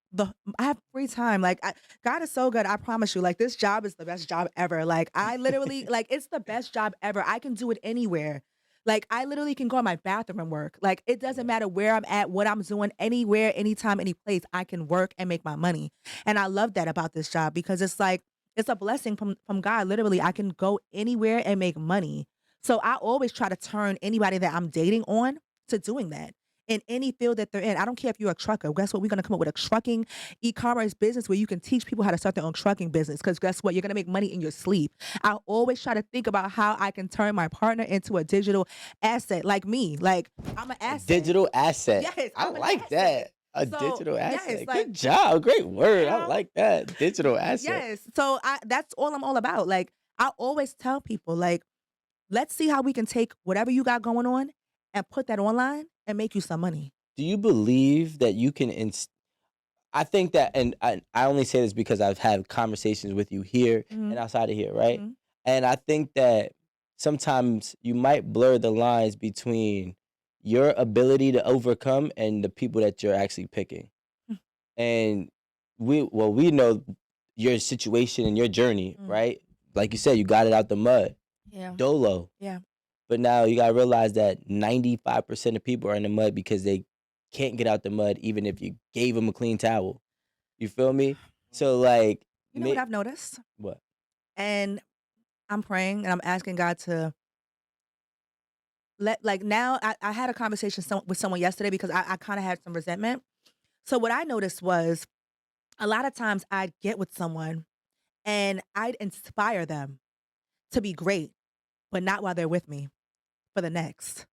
free time. Like God is so good. I promise you. Like this job is the best job ever. Like I literally like it's the best job ever. I can do it anywhere. Like I literally can go in my bathroom and work. Like it doesn't Yeah. matter where I'm at, what I'm doing, anywhere, anytime, any place. I can work and make my money. And I love that about this job because it's like it's a blessing from God. Literally, I can go anywhere and make money. So I always try to turn anybody that I'm dating on to doing that in any field that they're in. I don't care if you're a trucker. Guess what? We're gonna come up with a trucking e-commerce business where you can teach people how to start their own trucking business. Because guess what? You're gonna make money in your sleep. I always try to think about how I can turn my partner into a digital asset, like me. Like I'm an A asset. digital asset. Yes, I I'm an like that. asset. A So digital yes, asset. like Good job. Great word. I know, like that. Digital asset. yes. So that's all I'm all about. Like I always tell people, like, let's see how we can take whatever you got going on and put that online and make you some money. Do you believe that you can I think that, and I only say this because I've had conversations with you here Mhm, and outside of here, right? mhm. And I think that sometimes you might blur the lines between your ability to overcome and the people that you're actually picking. Mm, And we know your situation and your journey, mm. right? Like you said, you got it out the mud, Yeah, dolo. yeah. But now you gotta realize that 95% of people are in the mud because they can't get out the mud, even if you gave them a clean towel. You feel me? So like, You know what I've noticed? what? And I'm praying and I'm asking God to like now I had a conversation with someone yesterday because I kind of had some resentment. So what I noticed was a lot of times I'd get with someone and I'd inspire them to be great, but not while they're with me for the next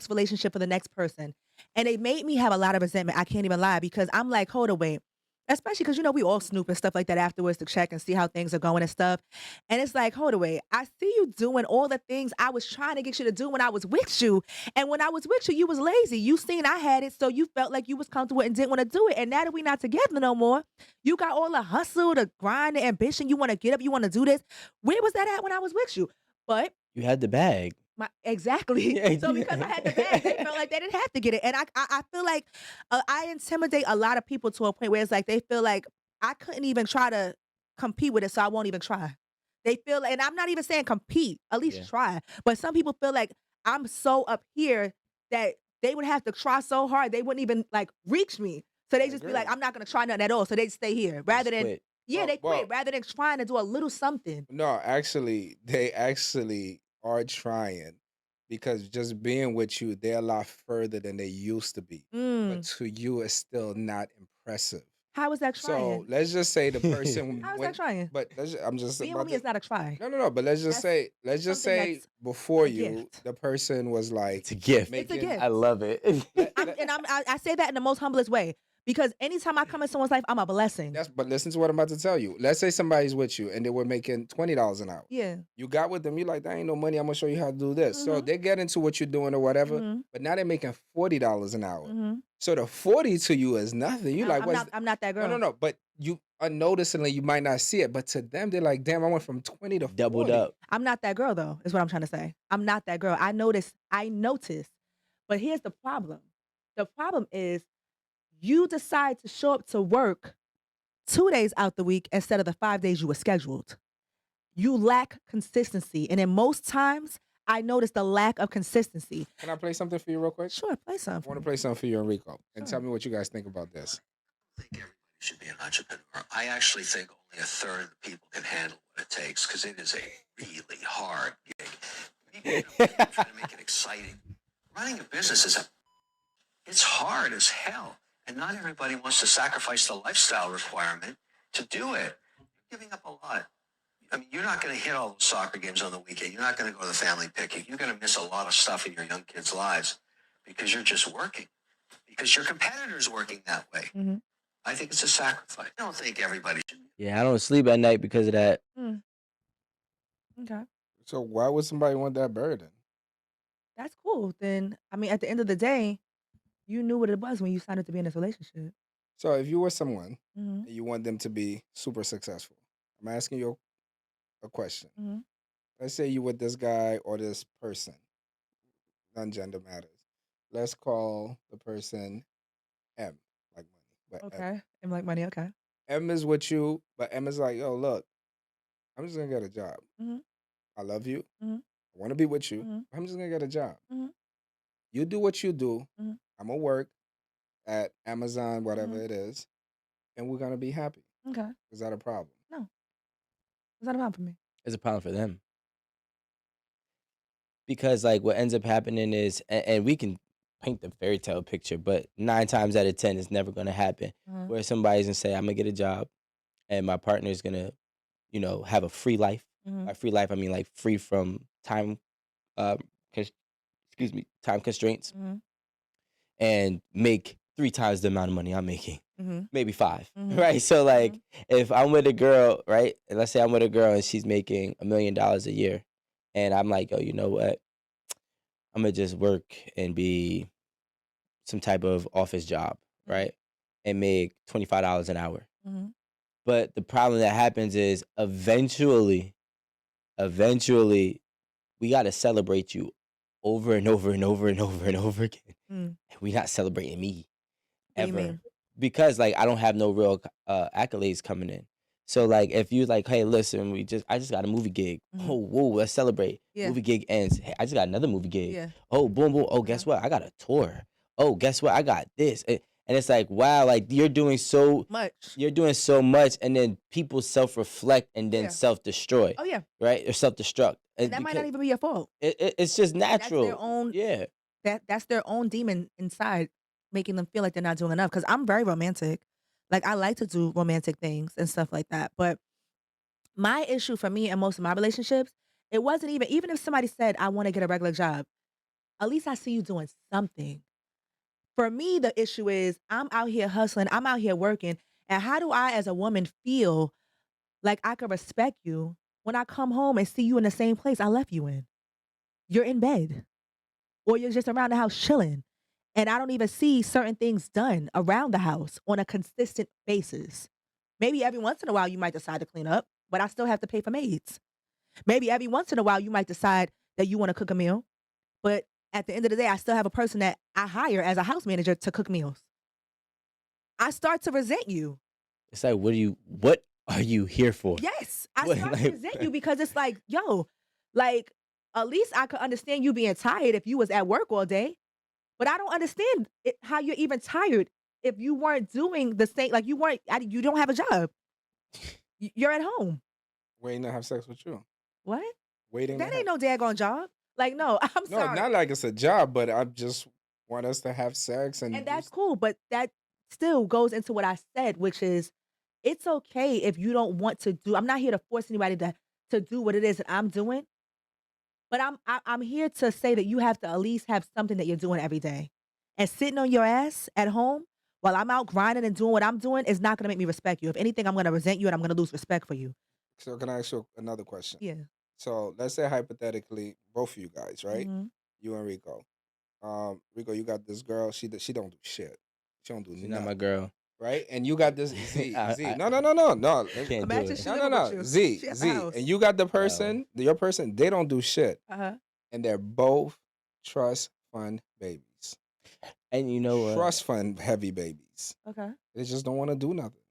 relationship, for the next person. And it made me have a lot of resentment. I can't even lie because I'm like, hold on, wait. Especially because we all snoop and stuff like that afterwards to check and see how things are going and stuff. And it's like, hold on, wait. I see you doing all the things I was trying to get you to do when I was with you. And when I was with you, you was lazy. You seen I had it, so you felt like you was comfortable and didn't want to do it. And now that we not together no more, you got all the hustle, the grind, the ambition. You want to get up, you want to do this. Where was that at when I was with you? But You had the bag. exactly. Yeah, So because I had the bag, they felt like they didn't have to get it, and I feel like I intimidate a lot of people to a point where it's like they feel like I couldn't even try to compete with it, so I won't even try. They feel, and I'm not even saying compete, at Yeah. least try. But some people feel like I'm so up here that they would have to try so hard they wouldn't even like reach me. So they I just be agree. like, I'm not gonna try nothing at all. So they stay here rather Just than quit. yeah, they Well, quit rather than trying to do a little something. no, actually, they actually are trying because just being with you, they're a lot further than they used to be. But Mm, to you, it's still not impressive. How is that So trying? let's just say the person How is went, that trying? but I'm just Being about with me to, is not a try. no. But let's just That's something say that's before a you, gift. the person was like It's a gift. It's a making. gift. I love it. I say that in the most humblest way because anytime I come in someone's life, I'm a blessing. But listen to what I'm about to tell you. Let's say somebody's with you and they were making $20 an hour. Yeah. You got with them. You like, that ain't no money. I'm gonna show you how to do this. So Mhm. they get into what you're doing or whatever. Mhm. But now they're making $40 an hour. Mhm. So the 40 to you is nothing. You like, I'm not that girl. No. But you unnoticingly, you might not see it. But to them, they're like, damn, I went from 20 to 40. Doubled up. I'm not that girl though. Is what I'm trying to say. I'm not that girl. I notice. But here's the problem. The problem is you decide to show up to work 2 days out the week instead of the 5 days you were scheduled. You lack consistency. And in most times, I notice the lack of consistency. Can I play something for you real quick? Sure, play I something. want to play something for you, Enrico, and Sure. tell me what you guys think about this. I think everybody should be an entrepreneur. I actually think only a third of the people can handle what it takes because it is a really hard gig. People try to make it exciting. Running a business it's hard as hell. And not everybody wants to sacrifice the lifestyle requirement to do it. You're giving up a lot. I mean, you're not going to hit all those soccer games on the weekend. You're not going to go to the family picnic. You're going to miss a lot of stuff in your young kids' lives because you're just working. Because your competitor's working that way. Mhm. I think it's a sacrifice. I don't think everybody should. Yeah, I don't sleep at night because of that. Okay. So why would somebody want that burden? That's cool. Then, I mean, at the end of the day, you knew what it was when you signed up to be in this relationship. So if you were someone Mhm. and you want them to be super successful, I'm asking you a question. Mhm. Let's say you with this guy or this person. Non-gender matters. Let's call the person M, like money. But Okay. I'm like money. Okay. M is with you, but M is like, yo, look, I'm just gonna get a job. Mhm. I love you. Mhm. I want to be with you. Mhm. I'm just gonna get a job. Mhm. You do what you do. Mhm. I'm gonna work at Amazon, whatever Mhm. it is, and we're gonna be happy. Okay. Is that a problem? No. It's not a problem for me. It's a problem for them. Because like what ends up happening is, and we can paint the fairy tale picture, but 9 times out of 10, it's never going to happen. Mhm. Where somebody's gonna say, "I'm gonna get a job," and my partner is gonna, have a free life. Mhm. By free life, I mean like free from time, um, time constraints, Mhm. and make 3 times the amount of money I'm making, Mhm. maybe 5, Mhm. right? So like, if I'm with a girl, right, and let's say I'm with a girl and she's making $1 million a year, and I'm like, "Oh, you know what? I'm gonna just work and be some type of office job, right? And make $25 an hour." Mhm. But the problem that happens is eventually, we gotta celebrate you over and over and over and over and over again. Mm. And we not celebrating me What do you ever mean? because like I don't have no real accolades coming in. So like if you like, hey, listen, I just got a movie gig. Mhm. Oh, whoa, let's celebrate. Yeah. Movie gig ends. Hey, I just got another movie gig. Yeah. Oh, boom, boom. Oh, guess what? I got a tour. Oh, guess what? I got this. And it's like, wow, like you're doing so much, and then people self-reflect and then Yeah. self-destroy, Oh yeah. right? Or self-destruct. And that might not even be your fault. It's just natural. That's their own. Yeah. That's their own demon inside, making them feel like they're not doing enough. Because I'm very romantic. Like I like to do romantic things and stuff like that. But my issue for me and most of my relationships, it wasn't even if somebody said I want to get a regular job, at least I see you doing something. For me, the issue is I'm out here hustling, I'm out here working, and how do I as a woman feel like I can respect you when I come home and see you in the same place I left you in? You're in bed. Or you're just around the house chilling. And I don't even see certain things done around the house on a consistent basis. Maybe every once in a while you might decide to clean up, but I still have to pay for maids. Maybe every once in a while you might decide that you want to cook a meal, but at the end of the day, I still have a person that I hire as a house manager to cook meals. I start to resent you. It's like, what are you here for? Yes, I What, start to like- resent you because it's like, yo, like at least I could understand you being tired if you was at work all day, but I don't understand how you're even tired if you weren't doing the same. Like you don't have a job. You're at home. Waiting to have sex with you. What? Waiting. That ain't no daggone job. Like no, I'm No, sorry. not like it's a job, but I just want us to have sex and that's cool. But that still goes into what I said, which is it's okay if you don't want to do. I'm not here to force anybody to do what it is that I'm doing, but I'm here to say that you have to at least have something that you're doing every day. And sitting on your ass at home while I'm out grinding and doing what I'm doing is not gonna make me respect you. If anything, I'm gonna resent you and I'm gonna lose respect for you. So can I ask you another question? Yeah. So let's say hypothetically, both of you guys, right? Mhm. You and Rico. Rico, you got this girl. She don't do shit. She don't do She's nothing. not my girl. Right? And you got this Z. I No. can't do Imagine it. she No. living with you. Z. She at the Z. house. And you got the person, your person, they don't do shit. Uh-huh. And they're both trust fund babies. And you know what? Trust fund heavy babies. Okay. They just don't want to do nothing.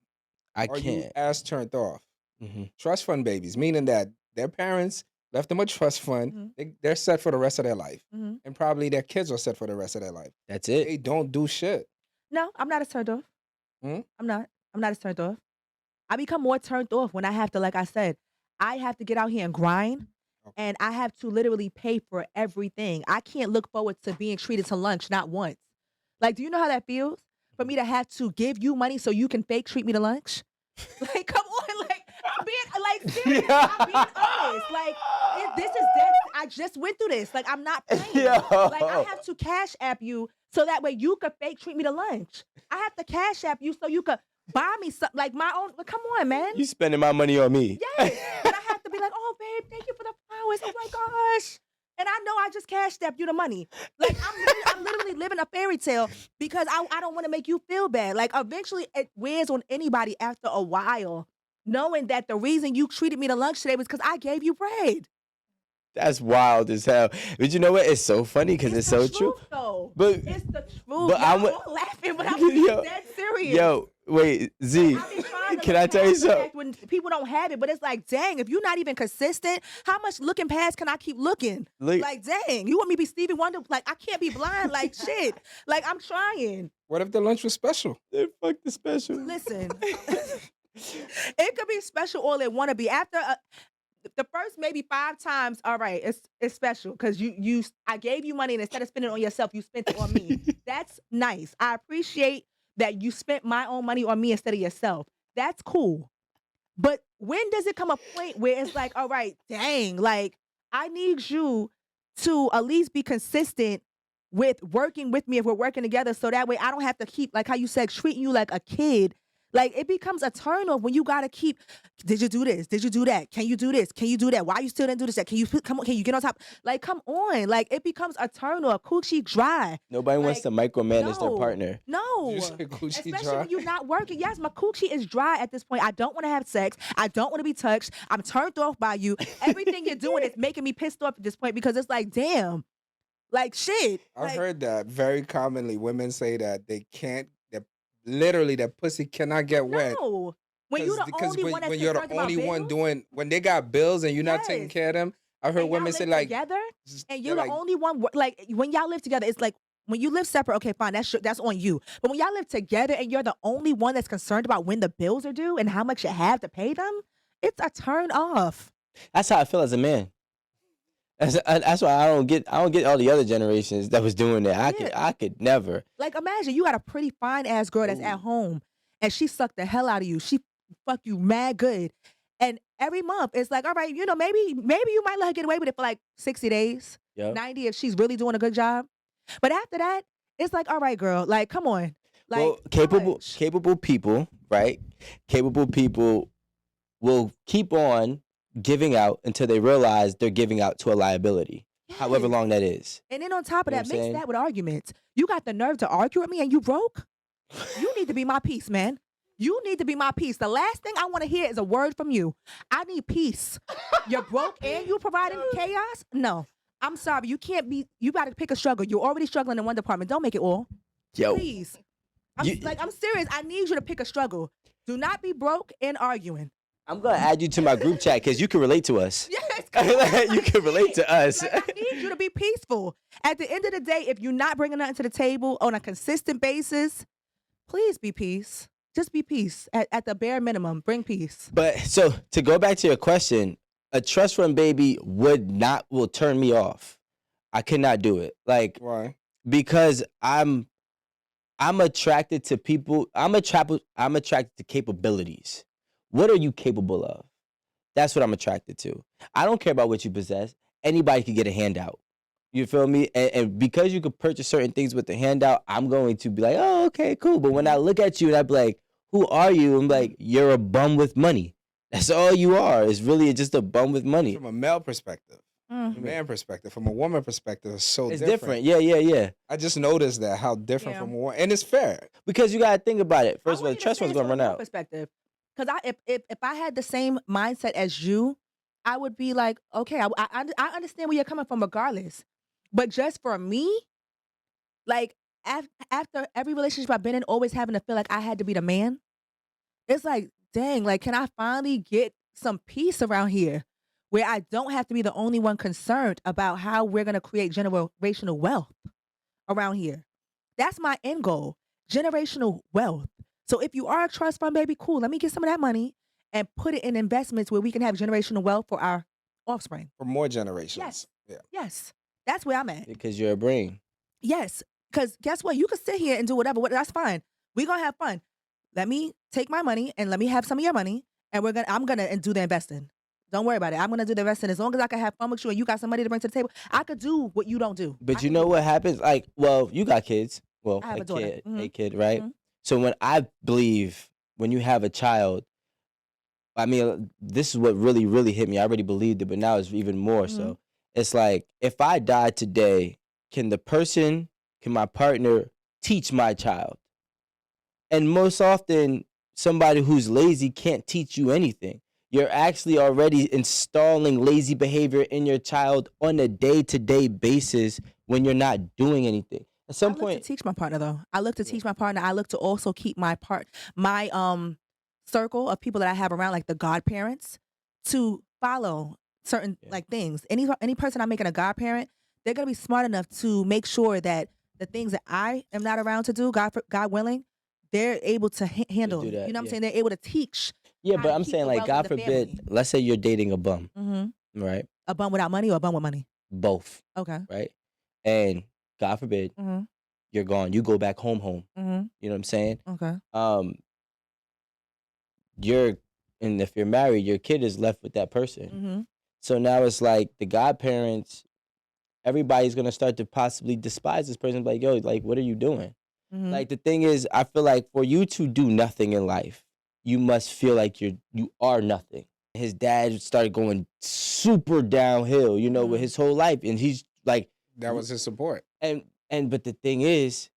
I Are you can't. ass turned off? Mhm. Trust fund babies, meaning that their parents left them a trust fund. Mhm. They're set for the rest of their life. Mhm. And probably their kids are set for the rest of their life. That's it. They don't do shit. No, I'm not as turned off. Hmm? I'm not as turned off. I become more turned off when I have to, like I said, I have to get out here and grind. Okay. And I have to literally pay for everything. I can't look forward to being treated to lunch not once. Like, do you know how that feels? For me to have to give you money so you can fake treat me to lunch? Like, come on, like, I'm being, like, seriously, I'm being honest. Like, this is dead. I just went through this. Like, I'm not playing. Yo. Like, I have to Cash App you so that way you could fake treat me to lunch. I have to Cash App you so you could buy me something, like my own. Come on, man. You spending my money on me. Yes. But I have to be like, oh, babe, thank you for the flowers. Oh, my gosh. And I know I just Cash App you the money. Like, I'm literally living a fairy tale because I don't want to make you feel bad. Like, eventually it wears on anybody after a while, knowing that the reason you treated me to lunch today was because I gave you bread. That's wild as hell. But you know what? It's so funny because it's so the true. truth, though. But It's the truth. but Y'all I'm- all laughing, but I'm being Yo, dead serious. yo, wait, Z, I be trying to can look I tell you past the something? fact when people don't have it, but it's like, dang, if you're not even consistent, how much looking past can I keep looking? Look- Like, dang, you want me to be Stevie Wonder? Like, I can't be blind. Like, shit. Like, I'm trying. What if the lunch was special? Fuck the special. Listen, it could be special all it want to be. After the first maybe 5 times, all right, it's special because I gave you money and instead of spending it on yourself, you spent it on me. That's nice. I appreciate that you spent my own money on me instead of yourself. That's cool. But when does it come a point where it's like, all right, dang, like I need you to at least be consistent with working with me if we're working together so that way I don't have to keep, like how you said, treating you like a kid. Like, it becomes a turn off when you gotta keep, did you do this? Did you do that? Can you do this? Can you do that? Why you still didn't do this? Can you come on? Can you get on top? Like, come on. Like, it becomes a turn off. Coochie dry. Nobody wants Like, to micromanage their no. partner. No. You said coochie Especially dry? when you're not working. Yes, my coochie is dry at this point. I don't want to have sex. I don't want to be touched. I'm turned off by you. Everything you're doing is making me pissed off at this point because it's like, damn. Like, shit. I've Like, heard that very commonly. Women say that they can't, that literally that pussy cannot get wet. no. When you're the only one that's when you're the concerned about only one bills, doing, when they got bills and you're not taking Yes. care of them, I've heard and y'all women say live like, together, and you're they're the like, only one. Like, when y'all live together, it's like when you live separate. Okay, fine, that's on you. But when y'all live together and you're the only one that's concerned about when the bills are due and how much you have to pay them, it's a turn off. That's how I feel as a man. That's why I don't get all the other generations that was doing that. I could never. Like, imagine you got a pretty fine ass girl that's at home and she sucked the hell out of you. She fuck you mad good. And every month it's like, all right, maybe you might let her get away with it for like 60 days, Yep. 90 if she's really doing a good job. But after that, it's like, all right, girl, like, come on. Like, Well, how much? capable people, right? Capable people will keep on giving out until they realize they're giving out to a liability, however Yes. long that is. And then on top of You know that, what I'm mix saying? that with arguments. You got the nerve to argue with me and you broke? You need to be my peace, man. You need to be my peace. The last thing I want to hear is a word from you. I need peace. You're broke and you providing chaos? No. I'm sorry. You can't be, you got to pick a struggle. You're already struggling in one department. Don't make it all. Yo, Please. I'm You- serious. I need you to pick a struggle. Do not be broke and arguing. I'm gonna add you to my group chat because you can relate to us. Yes. You can relate to us. Like, I need you to be peaceful. At the end of the day, if you're not bringing nothing to the table on a consistent basis, please be peace. Just be peace. At the bare minimum, bring peace. But so to go back to your question, a trust fund baby will turn me off. I could not do it. Like, why? because I I'm attracted to people. I'm attracted to capabilities. What are you capable of? That's what I'm attracted to. I don't care about what you possess. Anybody can get a handout. You feel me? And because you could purchase certain things with the handout, I'm going to be like, oh, okay, cool. But when I look at you and I be like, who are you? I'm like, you're a bum with money. That's all you are. It's really just a bum with money. From a male perspective, Mm. from a man perspective, from a woman perspective, it's so It's different. Yeah. I just noticed that how different Yeah. from a woman, and it's fair. Because you gotta think about it. First of I all, want the you to trust say one's it gonna from run your out. perspective, because if I had the same mindset as you, I would be like, okay, I understand where you're coming from, regardless. But just for me, like after every relationship I've been in, always having to feel like I had to be the man. It's like, dang, like, can I finally get some peace around here where I don't have to be the only one concerned about how we're gonna create generational wealth around here? That's my end goal, generational wealth. So if you are a trust fund baby, cool, let me get some of that money and put it in investments where we can have generational wealth for our offspring. For more generations. Yes. Yeah. Yes. That's where I'm at. Because you're a brain. Yes. Because guess what? You can sit here and do whatever. That's fine. We're gonna have fun. Let me take my money and let me have some of your money, and I'm gonna do the investing. Don't worry about it. I'm gonna do the investing. As long as I can have fun with you and you got some money to bring to the table, I could do what you don't do. I But you can know do what that. happens? Like, well, you got kids. Well, I have a a daughter. kid, Mhm. a kid, right? Mhm. So when I believe when you have a child, I mean, this is what really, really hit me. I already believed it, but now it's even more Mhm. so. It's like, if I die today, can my partner teach my child? And most often, somebody who's lazy can't teach you anything. You're actually already installing lazy behavior in your child on a day-to-day basis when you're not doing anything. At some I look to point, teach my partner though. I look to Yeah. teach my partner. I look to also keep my circle of people that I have around, like the godparents, to follow certain Yeah. like things. Any person I'm making a godparent, they're gonna be smart enough to make sure that the things that I am not around to do, God willing, they're able to handle. do that, You know what I'm yeah. saying? They're able to teach. yeah, how but to I'm keep saying, the like, wealth in God the forbid, family. let's say you're dating a bum, Mm-hmm. right? A bum without money or a bum with money? Both, Okay. right? And God forbid, Mm-hmm. you're gone. You go back home. Mm-hmm. You know what I'm saying? Okay. And if you're married, your kid is left with that person. Mm-hmm. So now it's like the godparents, everybody's gonna start to possibly despise this person. Like, yo, like, what are you doing? Mm-hmm. Like, the thing is, I feel like for you to do nothing in life, you must feel like you are nothing. His dad started going super downhill, with his whole life, and he's like, That was his support. but the thing is,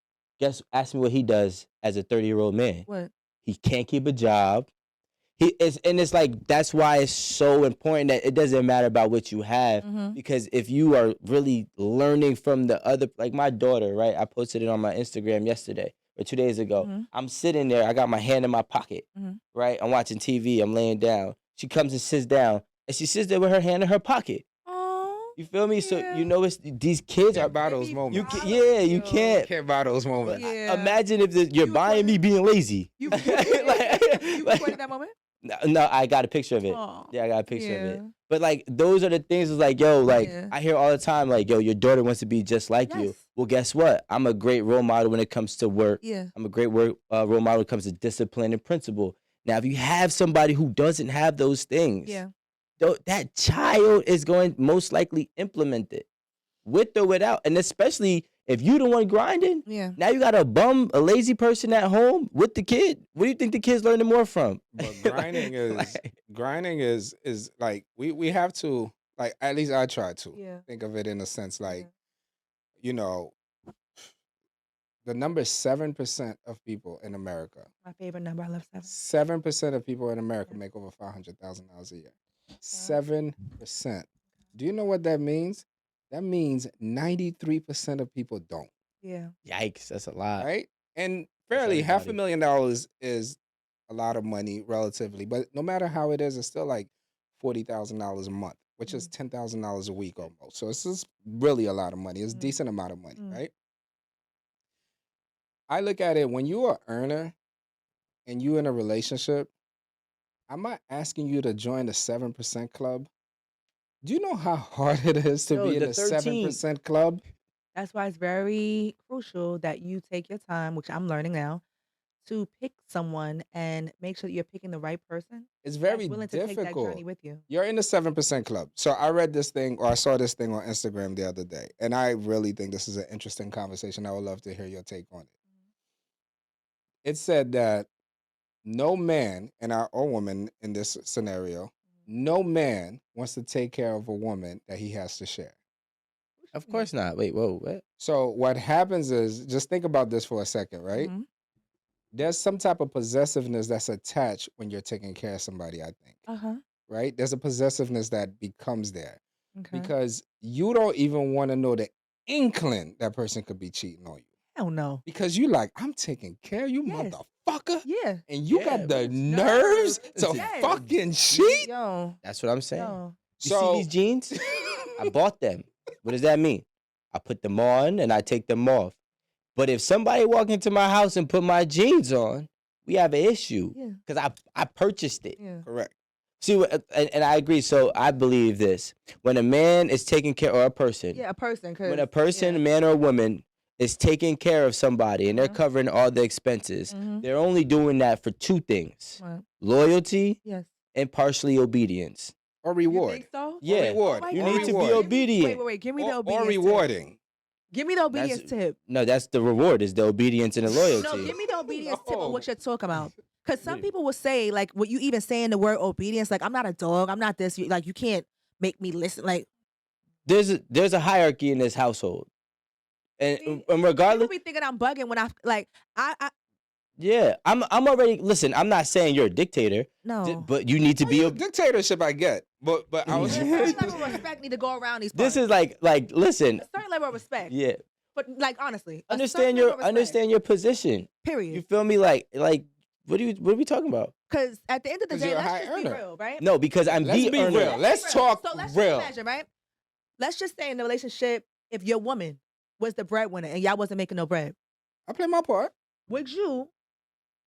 ask me what he does as a 30-year-old man. What? He can't keep a job. It's like, that's why it's so important that it doesn't matter about what you have, Mm-hmm. because if you are really learning from the other, like my daughter, right? I posted it on my Instagram yesterday or 2 days ago. Mhm. I'm sitting there, I got my hand in my pocket, Mhm. right? I'm watching TV, I'm laying down. She comes and sits down, and she sits there with her hand in her pocket. Oh. You feel me? So Yeah. it's these kids are. Can't buy those They be moments. proud You of can't. Can't buy those But moments. Yeah. imagine if you're You buying me recorded- being lazy. You Like- recorded that moment? No, I got a picture of it. Aw, Yeah, I got a picture of it. yeah. But like, those are the things. Is like, yo, like, Yeah. I hear all the time, like, yo, your daughter wants to be just like you. Yes. Well, guess what? I'm a great role model when it comes to work. Yeah. I'm a great role model when it comes to discipline and principle. Now, if you have somebody who doesn't have those things, Yeah. that child is going to most likely implement it, with or without. And especially if you the one grinding, Yeah. now you got a lazy person at home with the kid. What do you think the kid's learning more from? But grinding is like we have to, like, at least I try to Yeah. think of it in a sense like, Yeah. you know, the number 7% of people in America, My favorite number. I love 7. 7% of people in America Yeah. make over $500,000 a year. 7%. Do you know what that means? That means 93% of people don't. Yeah. Yikes, that's a lot. Right? And fairly, everybody. $500,000 is a lot of money relatively, but no matter how it is, it's still like $40,000 a month, which is $10,000 a week almost. So it's just really a lot of money. It's a decent amount of money, right? I look at it, when you're an earner and you're in a relationship, I'm not asking you to join the 7% club. Do you know how hard it is to Yo, be in the the 13. 7% club? That's why it's very crucial that you take your time, which I'm learning now, to pick someone and make sure that you're picking the right person It's that's very willing to take that difficult. journey with you. You're in the 7% club. So I read this thing, or I saw this thing on Instagram the other day, and I really think this is an interesting conversation. I would love to hear your take on it. It said that no man, or woman in this scenario, no man wants to take care of a woman that he has to share. Of course not. Wait, whoa, what? So what happens is, just think about this for a second, right? Mhm. There's some type of possessiveness that's attached when you're taking care of somebody, I think, Uh-huh. right? There's a possessiveness that becomes there Okay. because you don't even want to know the inkling that person could be cheating on you. Hell no. Because you like, I'm taking care of you, Yes. motherfucker. Yeah. And you Yeah, got the but nerves to Yes. fucking cheat? Yo. That's what I'm saying. Yo. You So see these jeans? I bought them. What does that mean? I put them on and I take them off. But if somebody walk into my house and put my jeans on, we have an issue Yeah. because I purchased it. Yeah. correct. See, and I agree. So I believe this: when a man is taking care, or a person, Yeah, a person. when a person, a man or a woman, is taking care of somebody and they're covering all the expenses, they're only doing that for two things: Right. loyalty Yes. and partially obedience. Or You reward. think so? Yeah, reward. Oh my you God. need to be reward. obedient. Wait. Give me the Or obedience tip. rewarding. Give me the obedience tip. No, that's the reward, is the obedience and the loyalty. No, give me the obedience tip No. on what you're talking about. Because some Yeah. people will say, like, what you even saying the word obedience, like, I'm not a dog, I'm not this. Like, you can't make me listen. Like, There's a hierarchy in this household, and See, and regardless, people be thinking I'm bugging when I yeah, I'm already. Listen, I'm not saying you're a dictator, no. but you need to be. Dictatorship, I get. But I was. A certain level of respect need to go around these parts. This is like listen, a certain level of respect. yeah. But like honestly, a certain Understand level of respect, understand your position. You Period. feel me? Like what are we talking about? Because at the end of the 'Cause day, you're a let's high just be earner. real, right? No, because I'm Let's the be earner. real. Let's talk So let's real. just imagine, right? Let's just say in the relationship, if your woman was the breadwinner and y'all wasn't making no bread, I play my part. would you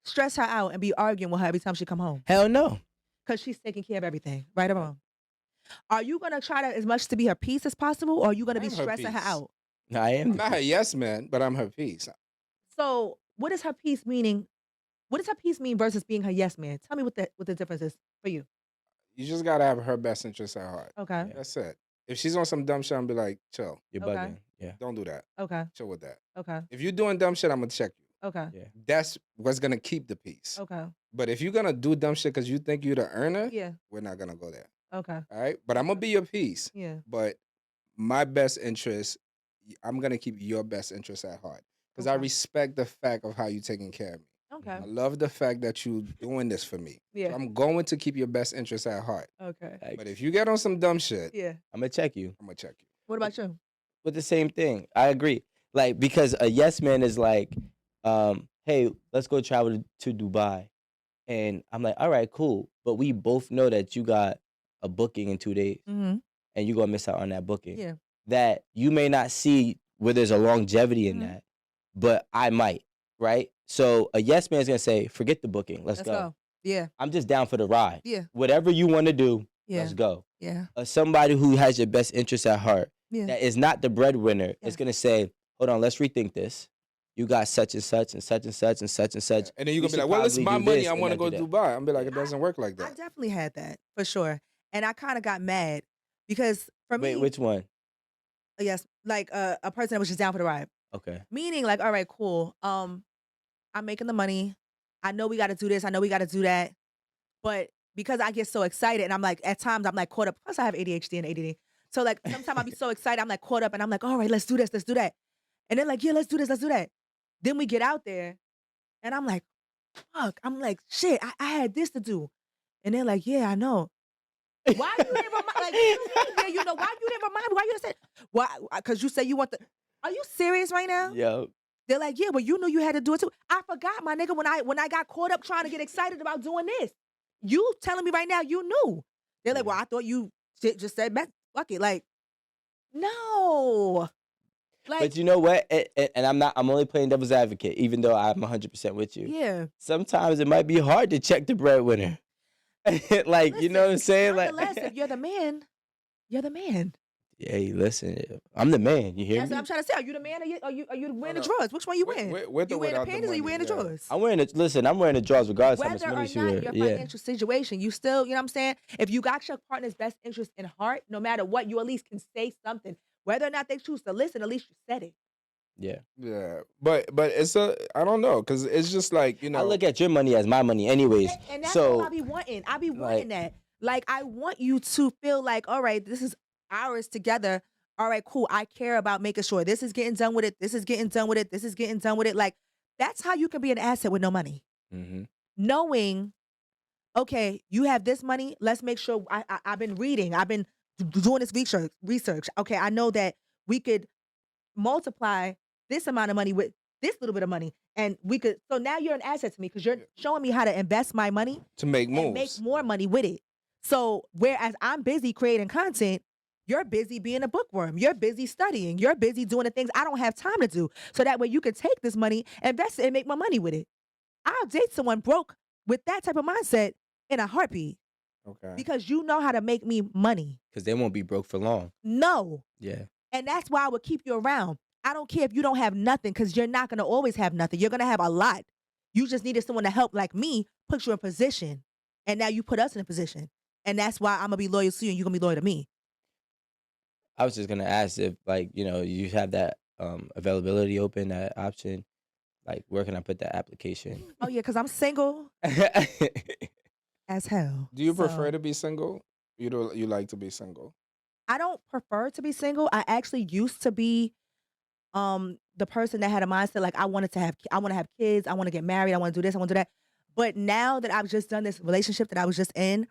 stress her out and be arguing with her every time she come home? Hell no. Because she's taking care of everything, right or wrong? Are you gonna try to as much to be her peace as possible, or are you gonna be I'm her stressing her peace. out? I am. I'm not her yes man, but I'm her piece. So what is her peace meaning? What does her peace mean versus being her yes man? Tell me what the difference is for you. You just gotta have her best interest at heart. Okay. Yeah. That's it. If she's on some dumb shit, I'm be like, chill. You're Okay. bugging. Yeah. Don't do that. Okay. Chill with that. Okay. If you're doing dumb shit, I'm gonna check you. Okay. Yeah. That's what's gonna keep the peace. Okay. But if you're gonna do dumb shit because you think you're the earner, Yeah. we're not gonna go there. Okay. All right. But I'm gonna be your piece. Yeah. But my best interest, I'm gonna keep your best interest at heart. Because I Okay. respect the fact of how you taking care of me. Okay. I love the fact that you doing this for me. Yeah. So I'm going to keep your best interest at heart. Okay. Like, But if you get on some dumb shit, Yeah. I'm gonna check you. I'm gonna check you. What about you? With the same thing. I agree. Like, because a yes man is like, hey, let's go travel to Dubai. And I'm like, all right, cool. But we both know that you got a booking in 2 days Mm-hmm. and you're gonna miss out on that booking. Yeah. That you may not see where there's a longevity in Mhm. that, but I might, right? So a yes man is gonna say, forget the booking. Let's go. Yeah. I'm just down for the ride. Yeah. Whatever you want to do, Yeah. let's go. Yeah. Somebody who has your best interest at heart, Yeah. that is not the breadwinner, Yeah. is gonna say, hold on, let's rethink this. You got such and such and such and such and such and such. And then you're We gonna be should like, well, it's probably my do money. this I and want to not go do to that. Dubai. I'm be like, it I- doesn't work like I that. definitely had that for sure, and I kind of got mad because for me, Wait, which one? yes, like a person that was just down for the ride. Okay. Meaning, like, all right, cool. I'm making the money. I know we got to do this. I know we got to do that. But because I get so excited, and I'm like, at times I'm like caught up. Plus, I have ADHD and ADD. So like, sometimes I'll be so excited, I'm like caught up, and I'm like, all right, let's do this, let's do that. And they're like, yeah, let's do this, let's do that. Then we get out there, and I'm like, fuck. I'm like, shit, I had this to do. And they're like, yeah, I know. Why you didn't remind? Like, yeah, you know, why you didn't remind me? Why you didn't say? Why? Because you say you want the. Are you serious right now? Yo. They're like, yeah, but you knew you had to do it too. I forgot, my nigga, when I got caught up trying to get excited about doing this. You telling me right now you knew. They're like, well, I thought you just said, fuck it. Like, no. Like, But you know what? And I'm only playing devil's advocate, even though I'm 100% with you. yeah. Sometimes it might be hard to check the breadwinner. Like, you know what I'm saying? Like, Nonetheless, if you're the man, you're the man. Hey, listen, I'm the man. You hear That's me? what I'm trying to say. Are you the man or you wearing the no. drawers? Which one you wearing? With or You wearing the without the panties or you money, wearing the yeah. drawers? I'm wearing it. Listen, I'm wearing the drawers regardless how much Whether money or she not wear. your Yeah. financial situation, you still, you know what I'm saying? If you got your partner's best interest in heart, no matter what, you at least can say something. Whether or not they choose to listen, at least you said it. Yeah. Yeah, but it's I don't know, because it's just like, I look at your money as my money, anyways. And that's So all I be wanting. I be like- wanting that. Like, I want you to feel like, all right, this is ours together. All right, cool. I care about making sure this is getting done with it. This is getting done with it. This is getting done with it. Like, that's how you can be an asset with no money. Mhm. Knowing, okay, you have this money. Let's make sure. I've been reading. I've been doing this research. Okay, I know that we could multiply this amount of money with this little bit of money, and we could. So now you're an asset to me because you're showing me how to invest my money to make moves. and make more money with it. So whereas I'm busy creating content, you're busy being a bookworm. You're busy studying. You're busy doing the things I don't have time to do. So that way you can take this money, invest it, and make more money with it. I'll date someone broke with that type of mindset in a heartbeat Okay. because you know how to make me money. Because they won't be broke for long. No. Yeah. And that's why I would keep you around. I don't care if you don't have nothing because you're not going to always have nothing. You're going to have a lot. You just needed someone to help like me put you in position. And now you put us in a position. And that's why I'm going to be loyal to you and you're going to be loyal to me. I was just gonna ask if, like, you have that availability open, that option. Like, where can I put that application? Oh, yeah, because I'm single as hell. Do you prefer So, to be single? You like to be single? I don't prefer to be single. I actually used to be the person that had a mindset like I want to have kids, I want to get married, I want to do this, I want to do that. But now that I've just done this relationship that I was just in,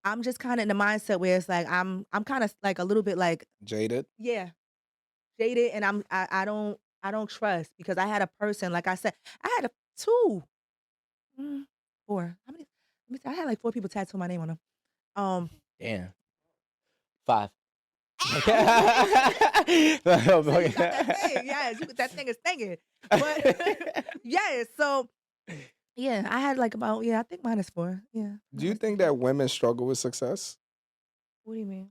I'm just kind of in the mindset where it's like I'm kind of like a little bit like Jaded? jaded, and I don't trust because I had a person like I said I had two, 4. How many? Let me see, I had like 4 people tattoo my name on them. Damn. 5. So you got that thing, yes, that thing is stinging. But yeah, so yeah, I had like about I think mine is 4. Yeah. Do you think that women struggle with success? What do you mean?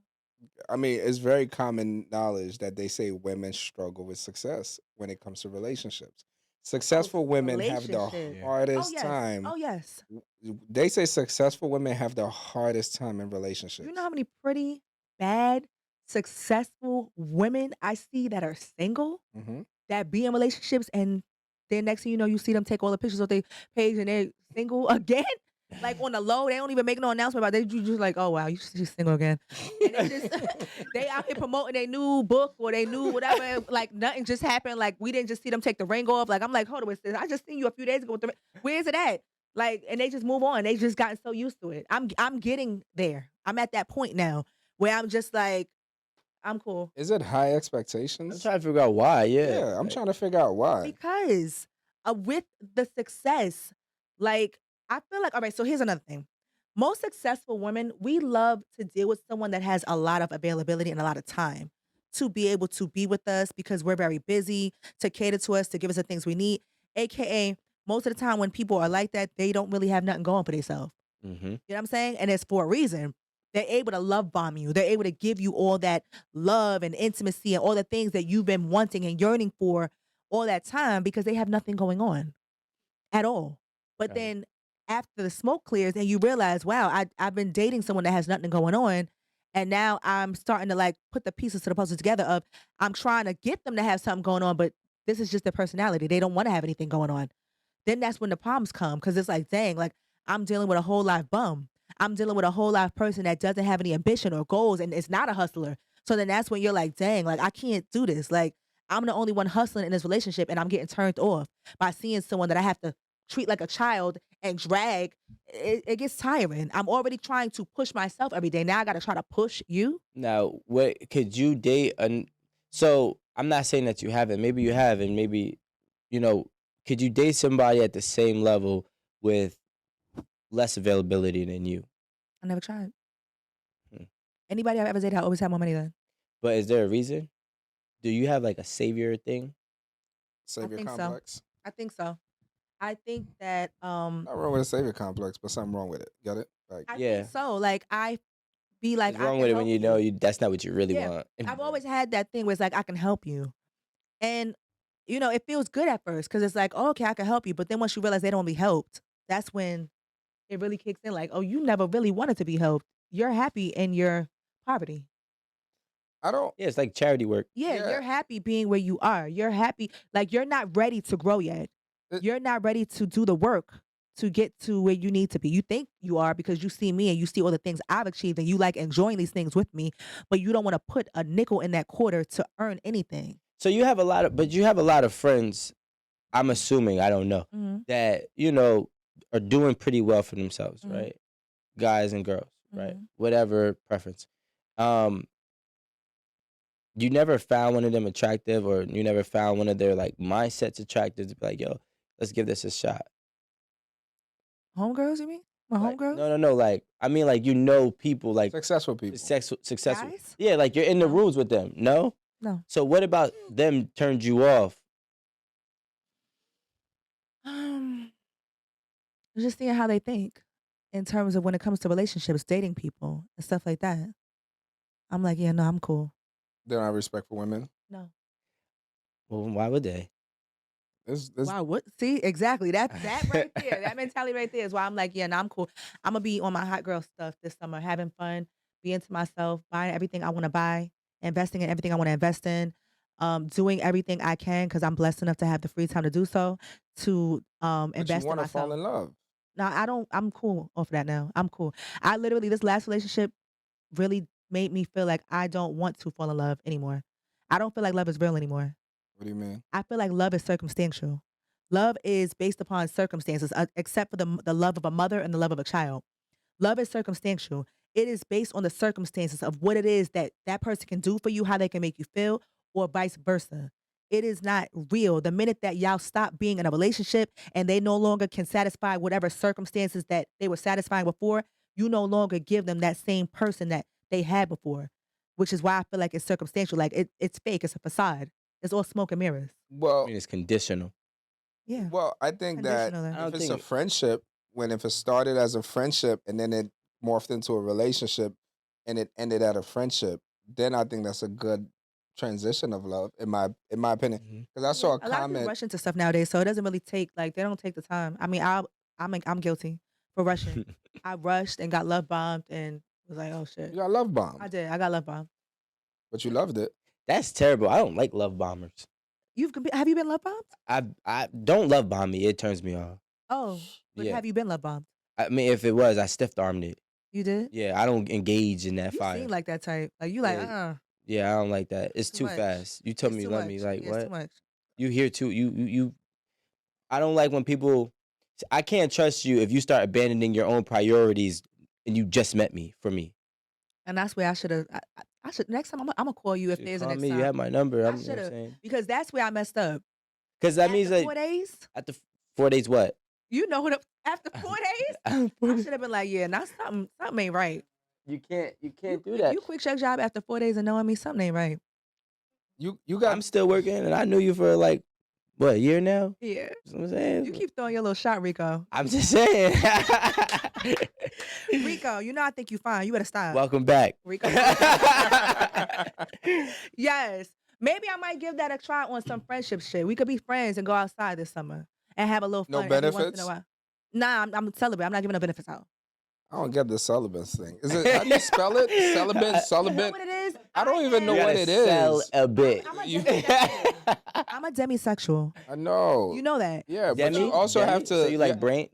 I mean, it's very common knowledge that they say women struggle with success when it comes to relationships. Successful women have the relationships. hardest time. Oh yes. They say successful women have the hardest time in relationships. You know how many pretty, bad, successful women I see that are single Mhm. that be in relationships, and then next thing you know, you see them take all the pictures of their page and they're single again. Like on the low, they don't even make no announcement about it. They just like, oh wow, she's single again. And they just they out here promoting their new book or they new whatever. Like nothing just happened. Like we didn't just see them take the ring off. Like I'm like, hold on, I just seen you a few days ago with the ring. Where's it at? Like, and they just move on. They just gotten so used to it. I'm getting there. I'm at that point now where I'm just like, I'm cool. Is it high I'm expectations? trying to figure out why. Yeah, I'm trying to figure out why. Because with the success, like I feel like, all right, so here's another thing. Most successful women, we love to deal with someone that has a lot of availability and a lot of time to be able to be with us because we're very busy, to cater to us, to give us the things we need. AKA, most of the time when people are like that, they don't really have nothing going for themselves. Mm-hmm. You know what I'm saying? And it's for a reason. They're able to love bomb you. They're able to give you all that love and intimacy and all the things that you've been wanting and yearning for all that time because they have nothing going on at all. But Right. then after the smoke clears and you realize, wow, I've been dating someone that has nothing going on. And now I'm starting to like put the pieces to the puzzle together of I'm trying to get them to have something going on, but this is just their personality. They don't want to have anything going on. Then that's when the problems come because it's like, dang, like I'm dealing with a whole life bum. I'm dealing with a whole life person that doesn't have any ambition or goals and is not a hustler. So then that's when you're like, dang, like I can't do this. Like I'm the only one hustling in this relationship and I'm getting turned off by seeing someone that I have to treat like a child and drag. It gets tiring. I'm already trying to push myself every day. Now I got to try to push you. Now, what could you date? So I'm not saying that you haven't. Maybe you have, and maybe, could you date somebody at the same level with less availability than you? I never tried. Hmm. Anybody I've ever dated, I always had more money than. But is there a reason? Do you have like a savior thing? Savior think so. complex? I think so. I think that Not wrong with a savior complex, but something wrong with it. Get it? Like, I Yeah. think so. Like I be like, What's wrong with it when you know that's not what you really want? I've always had that thing where it's like, I can help you. And, it feels good at first because it's like, oh, okay, I can help you. But then once you realize they don't be helped, that's when it really kicks in like, oh, you never really wanted to be helped. You're happy in your poverty. Yeah, it's like charity work. Yeah, you're happy being where you are. You're happy. Like, you're not ready to grow yet. You're not ready to do the work to get to where you need to be. You think you are because you see me and you see all the things I've achieved and you like enjoying these things with me, but you don't want to put a nickel in that quarter to earn anything. So you have a lot of friends, I'm assuming, I don't know, that, are doing pretty well for themselves, right? Guys and girls, right? Whatever preference. You never found one of them attractive, or you never found one of their like mindsets attractive to be like, yo, let's give this a shot. Homegirls, you mean? My Like, homegirls? no. Like, I mean, like, people, like Successful people. successful. Guys? Yeah, like you're in the rooms with them. No. No. So what about them turned you off? Just seeing how they think in terms of when it comes to relationships, dating people and stuff like that. I'm like, yeah, no, I'm cool. They don't have respect for women. No. Well, why would they? Wow, what? See, exactly. That right there, that mentality right there is why I'm like, yeah, no, I'm cool. I'm gonna be on my hot girl stuff this summer, having fun, being to myself, buying everything I want to buy, investing in everything I want to invest in, doing everything I can because I'm blessed enough to have the free time to do so. To But invest you in want to myself. fall in love. No, I don't. I'm cool off of that now. I'm cool. I literally, this last relationship really made me feel like I don't want to fall in love anymore. I don't feel like love is real anymore. What do you mean? I feel like love is circumstantial. Love is based upon circumstances, except for the love of a mother and the love of a child. Love is circumstantial. It is based on the circumstances of what it is that that person can do for you, how they can make you feel, or vice versa. It is not real. The minute that y'all stop being in a relationship and they no longer can satisfy whatever circumstances that they were satisfying before, you no longer give them that same person that they had before, which is why I feel like it's circumstantial. Like it's fake. It's a facade. It's all smoke and mirrors. I Well, mean, it's conditional. Yeah. well, I think that Conditional. I don't if it's a think- friendship, if it started as a friendship and then it morphed into a relationship and it ended at a friendship, then I think that's a good transition of love, in my opinion. Because I saw a A lot of people comment. rush into stuff nowadays, so it doesn't really take they don't take the time. I mean, I'm guilty for rushing. I rushed and got love bombed and was like, oh shit. You got love bomb, I did. I got love bombed. but you loved it. That's terrible. I don't like love bombers. Have you been love bombed? I don't love bomb me. It turns me off. Oh, but Yeah. have you been love bombed? I mean, if it was, I stiff armed it. You did? Yeah, I don't engage in that You fire. seem like that type. Like you like, Yeah. Yeah, I don't like that. It's Too too much. fast. You told it's me, too let much. me, like, Yeah, what? It's too much. You here too? You. I don't like when people. I can't trust you if you start abandoning your own priorities and you just met me for me. And that's where I should have. I should next time. I'm gonna call you if Shit, there's a call next me. time. You have my number. I I'm you know what I'm should've. saying. Because that's where I messed up. Because that After means like 4 days. after 4 days, what? You know what? After 4 days, I should have been like, yeah, now something ain't right. You can't do If that. you quit your job after 4 days and knowing me, something ain't right. You got. I'm still working, and I knew you for like what, a year now. Yeah. You know what I'm saying? You keep throwing your little shot, Rico. I'm just saying. Rico, I think you fine. You better stop. Welcome back. Rico. Yes. Maybe I might give that a try on some friendship shit. We could be friends and go outside this summer and have a little No fun every once in benefits? a while. Nah, I'm celibate. I'm not giving no benefits out. I don't get the celibate thing. Is it? How do you spell it? Celibate, You know celibate. what it is? I don't even know You what gotta it is. sell a bit. I'm a demisexual. I'm a demisexual. I know. You know that. Yeah, but Demi? you also Demi? have to. So you like yeah. brain?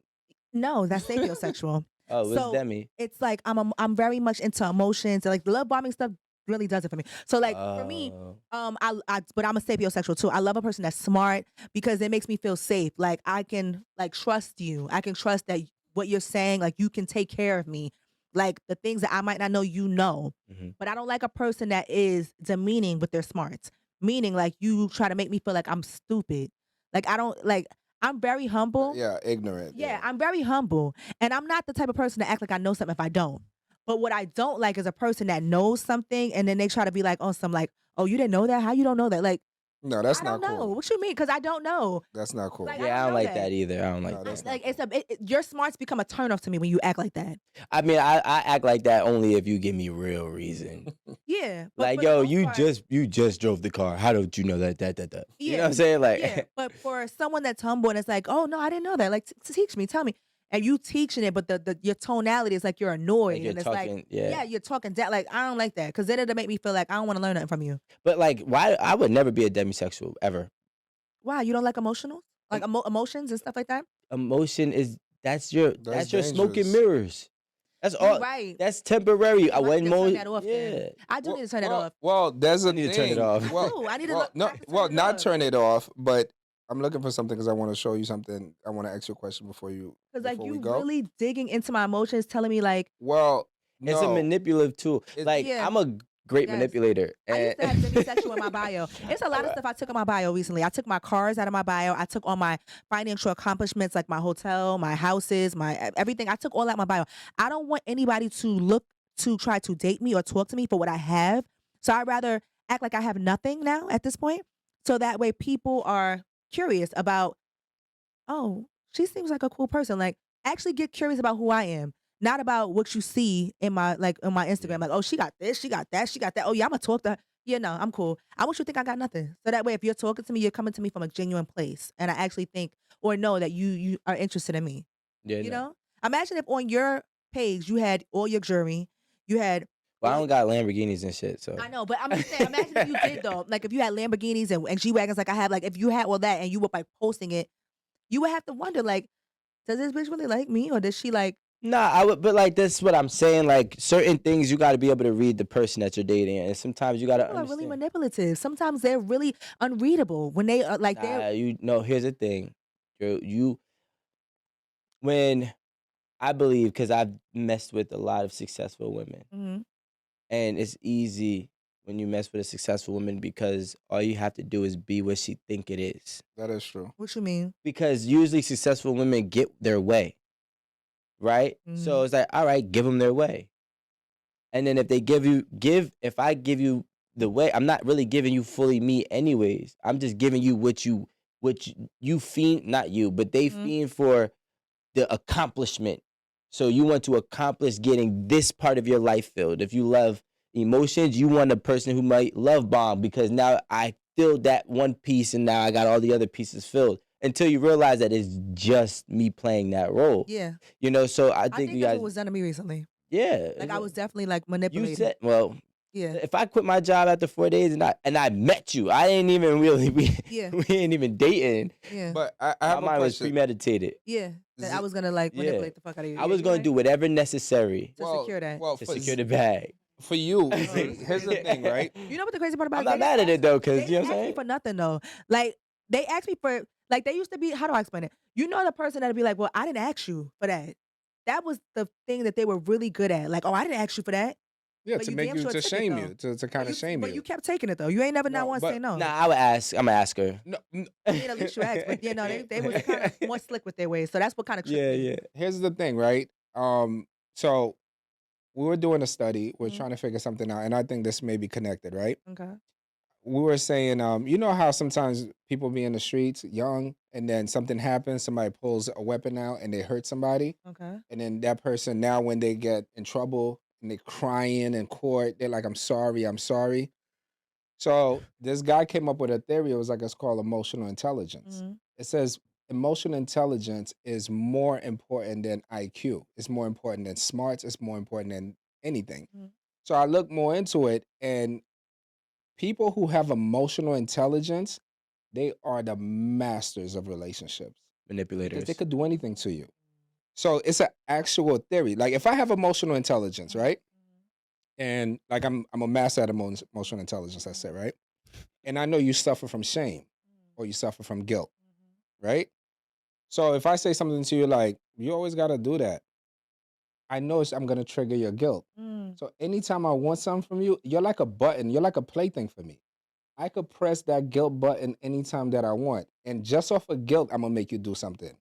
No, that's sapiosexual. Oh, it was So, Demi. It's like I'm very much into emotions. Like the love bombing stuff really does it for me. So like for me, Oh. but I'm a sapiosexual too. I love a person that's smart because it makes me feel safe. Like I can like trust you. I can trust that what you're saying, like you can take care of me. Like the things that I might not know, you know. Mhm. But I don't like a person that is demeaning with their smarts. Meaning like you try to make me feel like I'm stupid. Like I don't like I'm very humble. Yeah, ignorant. Yeah, I'm very humble. And I'm not the type of person to act like I know something if I don't. But what I don't like is a person that knows something and then they try to be like on some like, oh, you didn't know that? How you don't know that? Like, No, that's I not don't know. cool. What you mean? Because I don't know. That's not cool. Like, Yeah, I don't know like that. that either. I don't like No, that. that's Like not your smarts become a turnoff to me when you act like that. I mean, I act like that only if you give me real reason. Yeah. But Like, for the yo, most you part- just drove the car. How don't you know that? You know Yeah. what I'm saying? Like, Yeah, but for someone that's humble and it's like, oh no, I didn't know that. Like, teach me, tell me, and you teaching it, but the your tonality is like you're annoyed, like you're and it's talking, like, yeah. you're talking that. Like, I don't like that because then it'll make me feel like I don't want to learn nothing from you. But like, why? I would never be a demisexual ever. Wow, you don't like emotional, like emotions and stuff like that. Emotion is that's your smoke and dangerous. mirrors. That's You're all. right. That's temporary. You I might need wouldn't to turn mo- that off. Yeah. Then. I do need to turn that off. Well, there's a I need to turn it thing. off. Well, I need to well, look. no, I have to turn well, it not off. turn it off, but I'm looking for something because I want to show you something. I want to ask you a question before like we you go. really digging into my emotions, telling me like Well, no, It's a manipulative tool. Like, Yeah. I'm a great Yes. manipulator. I used to have and- demisexual in my bio. It's a lot of stuff I took in my bio recently. I took my cars out of my bio. I took all my financial accomplishments, like my hotel, my houses, my everything. I took all out my bio. I don't want anybody to look to try to date me or talk to me for what I have. So I'd rather act like I have nothing now at this point. So that way people are curious about, oh, she seems like a cool person. Like, actually get curious about who I am. Not about what you see in my on my Instagram. Like, oh, she got this, she got that, she got that. Oh yeah, I'm gonna talk to her. Yeah, no, I'm cool. I want you to think I got nothing. So that way, if you're talking to me, you're coming to me from a genuine place, and I actually think or know that you are interested in me. yeah, You no. know, imagine if on your page you had all your jewelry, you had. Well, I all don't got Lamborghinis and shit, so. I know, but I'm just saying, imagine if you did though. Like if you had Lamborghinis and G-Wagons like I have, like if you had all that and you were like posting it, you would have to wonder, like, does this bitch really like me or does she like Nah, I would, but like that's what I'm saying. Like certain things, you got to be able to read the person that you're dating, and sometimes you got to people are understand. really manipulative. Sometimes they're really unreadable when they are like they're You know, here's the thing, when I believe, because I've messed with a lot of successful women, Mhm. and it's easy when you mess with a successful woman because all you have to do is be what she think it is. that is true. What you mean? Because usually successful women get their way, right? So it's like, all right, give them their way. And then if they if I give you the way, I'm not really giving you fully me anyways. I'm just giving you what you fiend, not you, but they fiend for the accomplishment. So you want to accomplish getting this part of your life filled. If you love emotions, you want a person who might love bomb because now I filled that one piece and now I got all the other pieces filled. Until you realize that it's just me playing that role. Yeah. You know, so I I think you that's guys, what was done to me recently. yeah. Like I was definitely like You manipulated. said, well, Yeah. if I quit my job after 4 days and I met you, I ain't even really Yeah. we ain't even dating. Yeah. But I My have a mind was question. premeditated. Yeah. That I Z- was gonna like Yeah. manipulate the fuck out of you. I was gonna do whatever necessary to secure that. Well, to for, secure the bag. for you, here's the thing, right? You know what the crazy part about I'm it? not mad at it though, cause They you know didn't what I'm ask me saying. for nothing though. Like they asked me for like they used to be. How do I explain it? You know the person that'd be like, "Well, I didn't ask you for that." That was the thing that they were really good at. Like, "Oh, I didn't ask you for that." Yeah, But to you make damn you sure to took it, shame though. you, to kind of shame But you. you kept taking it though. You ain't never No, not once but- say no. Nah, I'm gonna ask her. No, I mean, at least you asked. But they was kind of more slick with their ways. So that's what kind of tripped me. here's the thing, right? So we were doing a study. We're Mhm. trying to figure something out, and I think this may be connected, right? Okay. We were saying, you know how sometimes people be in the streets young, and then something happens, somebody pulls a weapon out, and they hurt somebody, Okay. and then that person now when they get in trouble and they're crying in court, they're like, "I'm sorry, I'm sorry." So this guy came up with a theory. It was like it's called emotional intelligence. Mhm. It says emotional intelligence is more important than IQ. It's more important than smarts. It's more important than anything. Mhm. So I looked more into it, and people who have emotional intelligence, they are the masters of relationships because Manipulators. they could do anything to you. So it's an actual theory. Like if I have emotional intelligence, right? And like I'm a master at emotional intelligence, I said, right? And I know you suffer from shame or you suffer from guilt, right? So if I say something to you like, you always got to do that, I know I'm going to trigger your guilt. Mm. So anytime I want something from you, you're like a button. You're like a plaything for me. I could press that guilt button anytime that I want. And just off of guilt, I'm going to make you do something,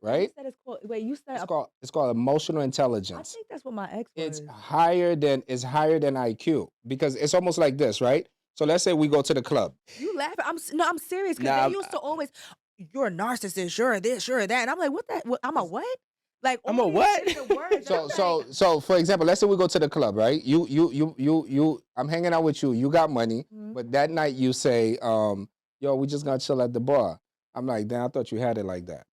You right? said it's called. Wait, you said It's called emotional I intelligence. think that's what my ex was. It's higher than IQ because it's almost like this, right? So let's say we go to the club. You laughing? I'm serious because Nah, they used to always, you're a narcissist, you're this, you're that, and I'm like, I'm a what? Like, I'm a all these what? different words, and I'm like, So for example, let's say we go to the club, right? You I'm hanging out with you. You got money, Mhm. but that night you say, yo, we just gonna chill at the bar. I'm like, damn, I thought you had it like that.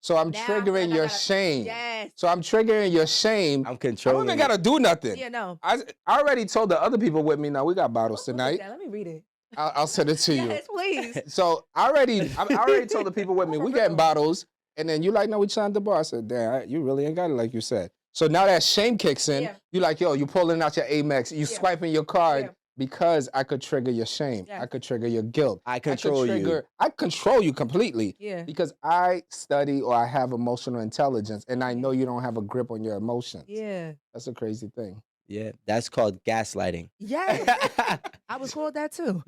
So I'm now I feel like triggering I your gotta- shame. Yes. So I'm triggering your shame. I'm I don't controlling. even gotta do nothing. Yeah, no. I already told the other people with me. Now we got bottles What book is tonight. that? Let me read it. I'll send it to you. Yes, please. So I already told the people with me, For we getting real. bottles, and then you like, no, we chilling at the bar. I said, damn, you really ain't got it like you said. So now that shame kicks in, Yeah. you like, yo, you pulling out your Amex, you swiping your card Yeah. because I could trigger your shame. Yes. I could trigger your guilt. I control you. I control you completely Yeah. because I study or I have emotional intelligence, and I know you don't have a grip on your emotions. Yeah. That's a crazy thing. Yeah, that's called gaslighting. Yes. I was called that too.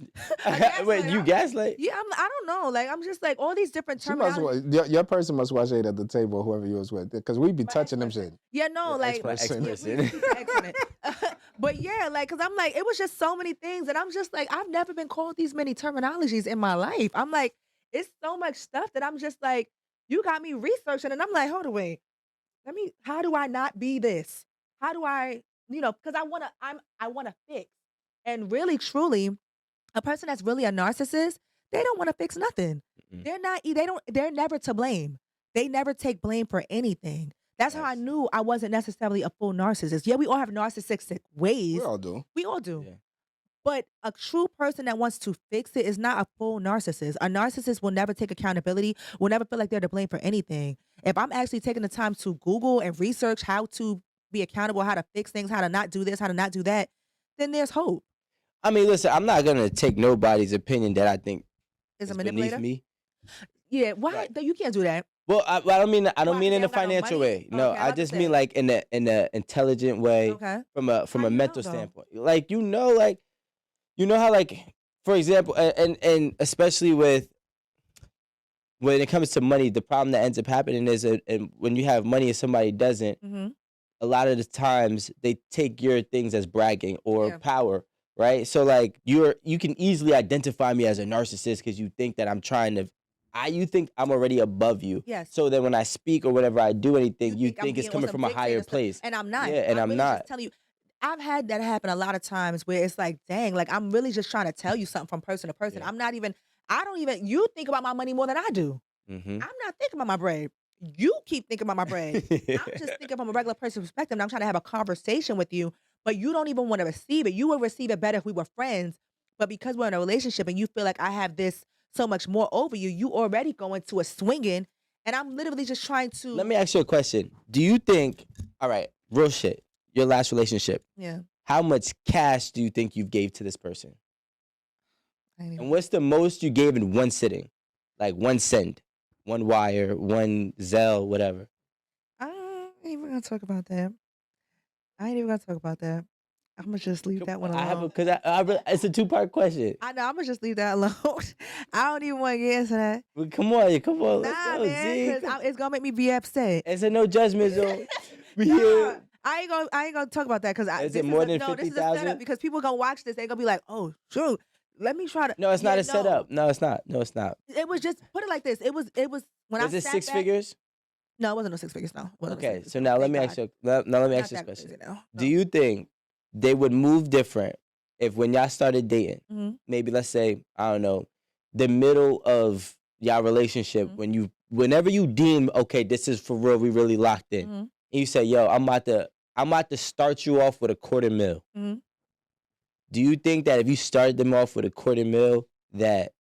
Wait, you gaslight? Yeah, I don't know. Like, I'm just like all these different She must, terminologies. your person must watch it at the table, whoever you was with, because we be touching them shit. Yeah, no, Your like, ex-person. My yeah, ex-person. please keep it excellent. But yeah, like, cause I'm like, it was just so many things, and I'm just like, I've never been called these many terminologies in my life. I'm like, it's so much stuff that I'm just like, you got me researching, and I'm like, hold on, wait, how do I not be this? How do I, because I wanna fix, and really, truly, a person that's really a narcissist, they don't want to fix nothing. Mm-mm. They're never to blame. They never take blame for anything. That's how I Yes. knew I wasn't necessarily a full narcissist. Yeah, we all have narcissistic ways. We all do. We all do. Yeah. But a true person that wants to fix it is not a full narcissist. A narcissist will never take accountability, will never feel like they're to blame for anything. If I'm actually taking the time to Google and research how to be accountable, how to fix things, how to not do this, how to not do that, then there's hope. I mean, listen, I'm not gonna take nobody's opinion that I think Is a is beneath manipulator? me. Yeah, why? Right. You can't do that. Well, I don't mean Why, in 'cause a they don't got no financial money? way. No, Okay, I'm I about to just mean say. like in a intelligent way, Okay. from How a you mental know, though? standpoint. Like how like, for example, and especially with when it comes to money, the problem that ends up happening is and when you have money and somebody doesn't, Mm-hmm. a lot of the times they take your things as bragging or Yeah. power, right? So like you can easily identify me as a narcissist because you think that I'm trying to you think I'm already above you. Yes. So then when I speak or whenever I do anything, you I'm think it's being on coming some from a dictator higher stuff, place. and I'm not. Yeah, and I'm really not. just telling you. I've had that happen a lot of times where it's like, dang, like I'm really just trying to tell you something from person to person. Yeah. I'm not even. I don't even. You think about my money more than I do. Mm-hmm. I'm not thinking about my bread. You keep thinking about my bread. I'm just thinking from a regular person's perspective, and I'm trying to have a conversation with you, but you don't even want to receive it. You would receive it better if we were friends, but because we're in a relationship and you feel like I have this so much more over you, you already go into a swinging, and I'm literally just trying to. Let me ask you a question. Do you think, all right, real shit, your last relationship, Yeah. how much cash do you think you gave to this person? I ain't even- And what's the most you gave in one sitting? Like one send, one wire, one Zelle, whatever. I ain't even gonna talk about that. I'm gonna just leave that one alone. It's a 2-part question. I know. I'm gonna just leave that alone. I don't even want to get into that. Well, come on, let's Nah, go. man, because it's gonna make me be upset. It's a no judgment zone. We Nah, here. I ain't gonna talk about that because Is it more than this is a 50,000? setup because people gonna watch this. They gonna be like, oh, shoot. Let me try to. No, it's not Yeah, a setup. No, it's not. It was just put it like this. It was when I Was it sat 6 back- figures? No, it wasn't no 6 figures. No. It wasn't no Okay, 6 so figures, now let thank me God. ask you. Let me ask Not you this that question. crazy, no. Do you think they would move different if when y'all started dating, Mhm. maybe let's say, I don't know, the middle of y'all relationship, Mhm. whenever you deem, okay, this is for real, we really locked in, Mhm. and you say, yo, I'm about to start you off with $250,000. Mhm. Do you think that if you started them off with $250,000 that,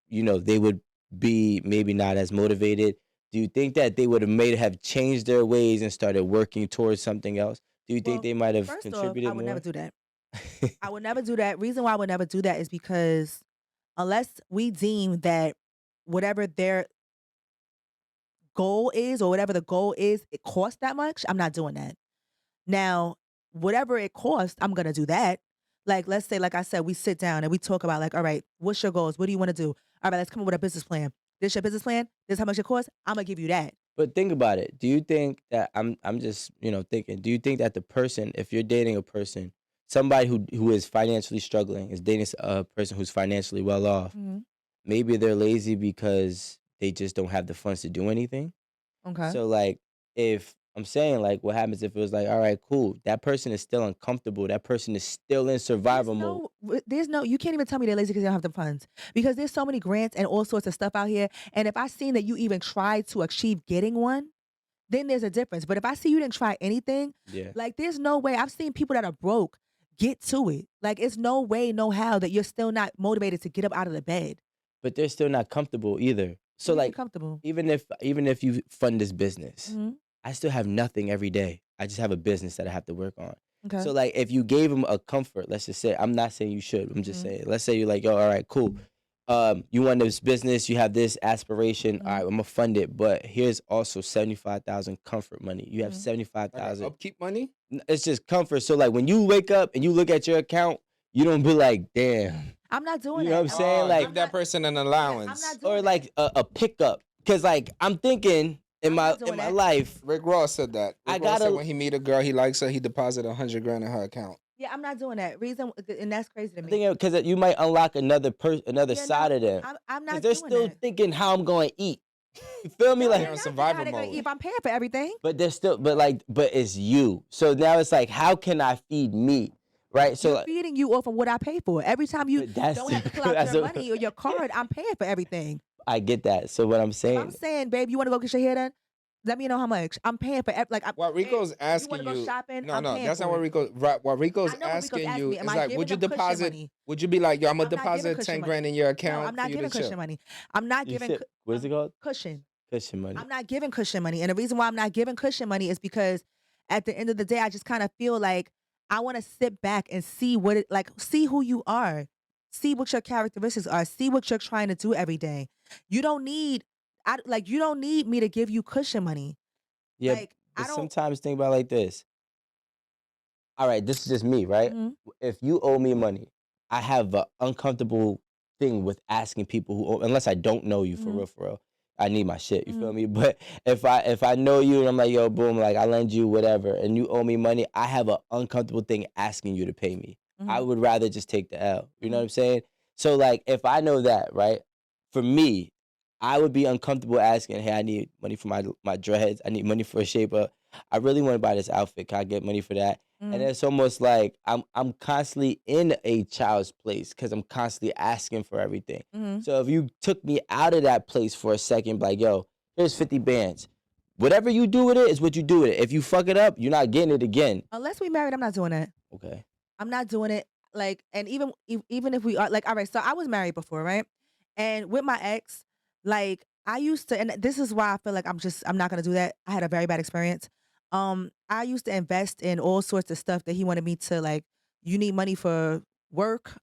they would be maybe not as motivated? Do you think that they would have changed their ways and started working towards something else? Do you think Well, they might have first off, contributed I would more? never do that. I would never do that. Reason why I would never do that is because unless we deem that whatever their goal is or whatever the goal is, it costs that much, I'm not doing that. Now, whatever it costs, I'm gonna do that. Like, let's say, like I said, we sit down and we talk about like, all right, what's your goals? What do you want to do? All right, let's come up with a business plan. This your business plan? This how much it costs? I'm gonna give you that. But think about it. Do you think that I'm just, thinking, do you think that the person, if you're dating a person somebody who is financially struggling is dating a person who's financially well off. Mhm. Maybe they're lazy because they just don't have the funds to do anything. Okay. So like, if I'm saying like, what happens if it was like, all right, cool, that person is still uncomfortable. That person is still in survival mode. There's no, you can't even tell me they're lazy because they don't have the funds. Because there's so many grants and all sorts of stuff out here. And if I seen that you even tried to achieve getting one, then there's a difference. But if I see you didn't try anything, Yeah. like there's no way. I've seen people that are broke get to it. Like it's no way, no how that you're still not motivated to get up out of the bed. But they're still not comfortable either. So What do you mean like, comfortable. even if you fund this business, Mhm. I still have nothing every day. I just have a business that I have to work on. Okay. So like, if you gave them a comfort, let's just say, I'm not saying you should. I'm just Mhm. saying, let's say you're like, yo, all right, cool. You want this business, you have this aspiration. All right, I'm gonna fund it, but here's also 75,000 comfort money. You have Mhm. 75,000. Upkeep money? It's just comfort. So like, when you wake up and you look at your account, you don't be like, damn. I'm not doing You that. know what I'm saying? Oh, Like, give that person an allowance. I'm not doing or like a pickup. Cause like, I'm thinking in I'm my not doing that. life, Rick Ross said that. I Rick Ross said gotta- when he meet a girl he likes her, he deposit 100 grand in her account. Yeah, I'm not doing that. Reason, and that's crazy to I me. think because you might unlock another Yeah, side no, of them. I'm Because not they're doing still that. thinking how I'm going to eat. You feel me? No, Like, They're they're in not survival thinking how they gonna mode. eat if I'm paying for everything. but they're still, but it's you. So now it's like, how can I feed me? Right? So You're like, feeding you off of what I pay for. Every time you But that's don't have to pull that's out your a- money or your card, I'm paying for everything. I get that. So what I'm If saying, I'm saying, babe, you want to go get your hair done? Let me know how much. I'm paying for What Rico's you asking want to go shopping? No, I'm paying that's for not what it. Rico's. What Rico's I know what Rico's asking asking you me. Am is I like, giving would you them cushion deposit? money? Would you be like, yo, I'm gonna I'm not giving deposit cushion 10 money. grand in your account No, I'm for not you giving to chill? cushion money. I'm not you giving said, what is it called? cushion. Cushion money. I'm not giving cushion money. And the reason why I'm not giving cushion money is because at the end of the day, I just kind of feel like I want to sit back and see see who you are, see what your characteristics are, see what you're trying to do every day. You don't need, you don't need me to give you cushion money. Yeah, Like, but I don't. sometimes think about it like this. All right, this is just me, right? Mhm. If you owe me money, I have an uncomfortable thing with asking people who owe, unless I don't know you for Mhm. real, for real. I need my shit. You feel Mhm. me? But if I know you and I'm like, yo, boom, like I lend you whatever, and you owe me money, I have an uncomfortable thing asking you to pay me. I Mhm. would rather just take the L. You know what Mhm. I'm saying? So like, if I know that, right? For me, I would be uncomfortable asking, hey, I need money for my dreads. I need money for a shaper. I really want to buy this outfit. Can I get money for that? And Mhm. it's almost like I'm constantly in a child's place because I'm constantly asking for everything. Mhm. So if you took me out of that place for a second, like, yo, here's 50 bands. Whatever you do with it is what you do with it. If you fuck it up, you're not getting it again. Unless we married, I'm not doing that. Okay. I'm not doing it. Like, and even if we are like, all right. So I was married before, right? And with my ex, like I used to, and this is why I feel like I'm not gonna do that. I had a very bad experience. I used to invest in all sorts of stuff that he wanted me to like. You need money for work.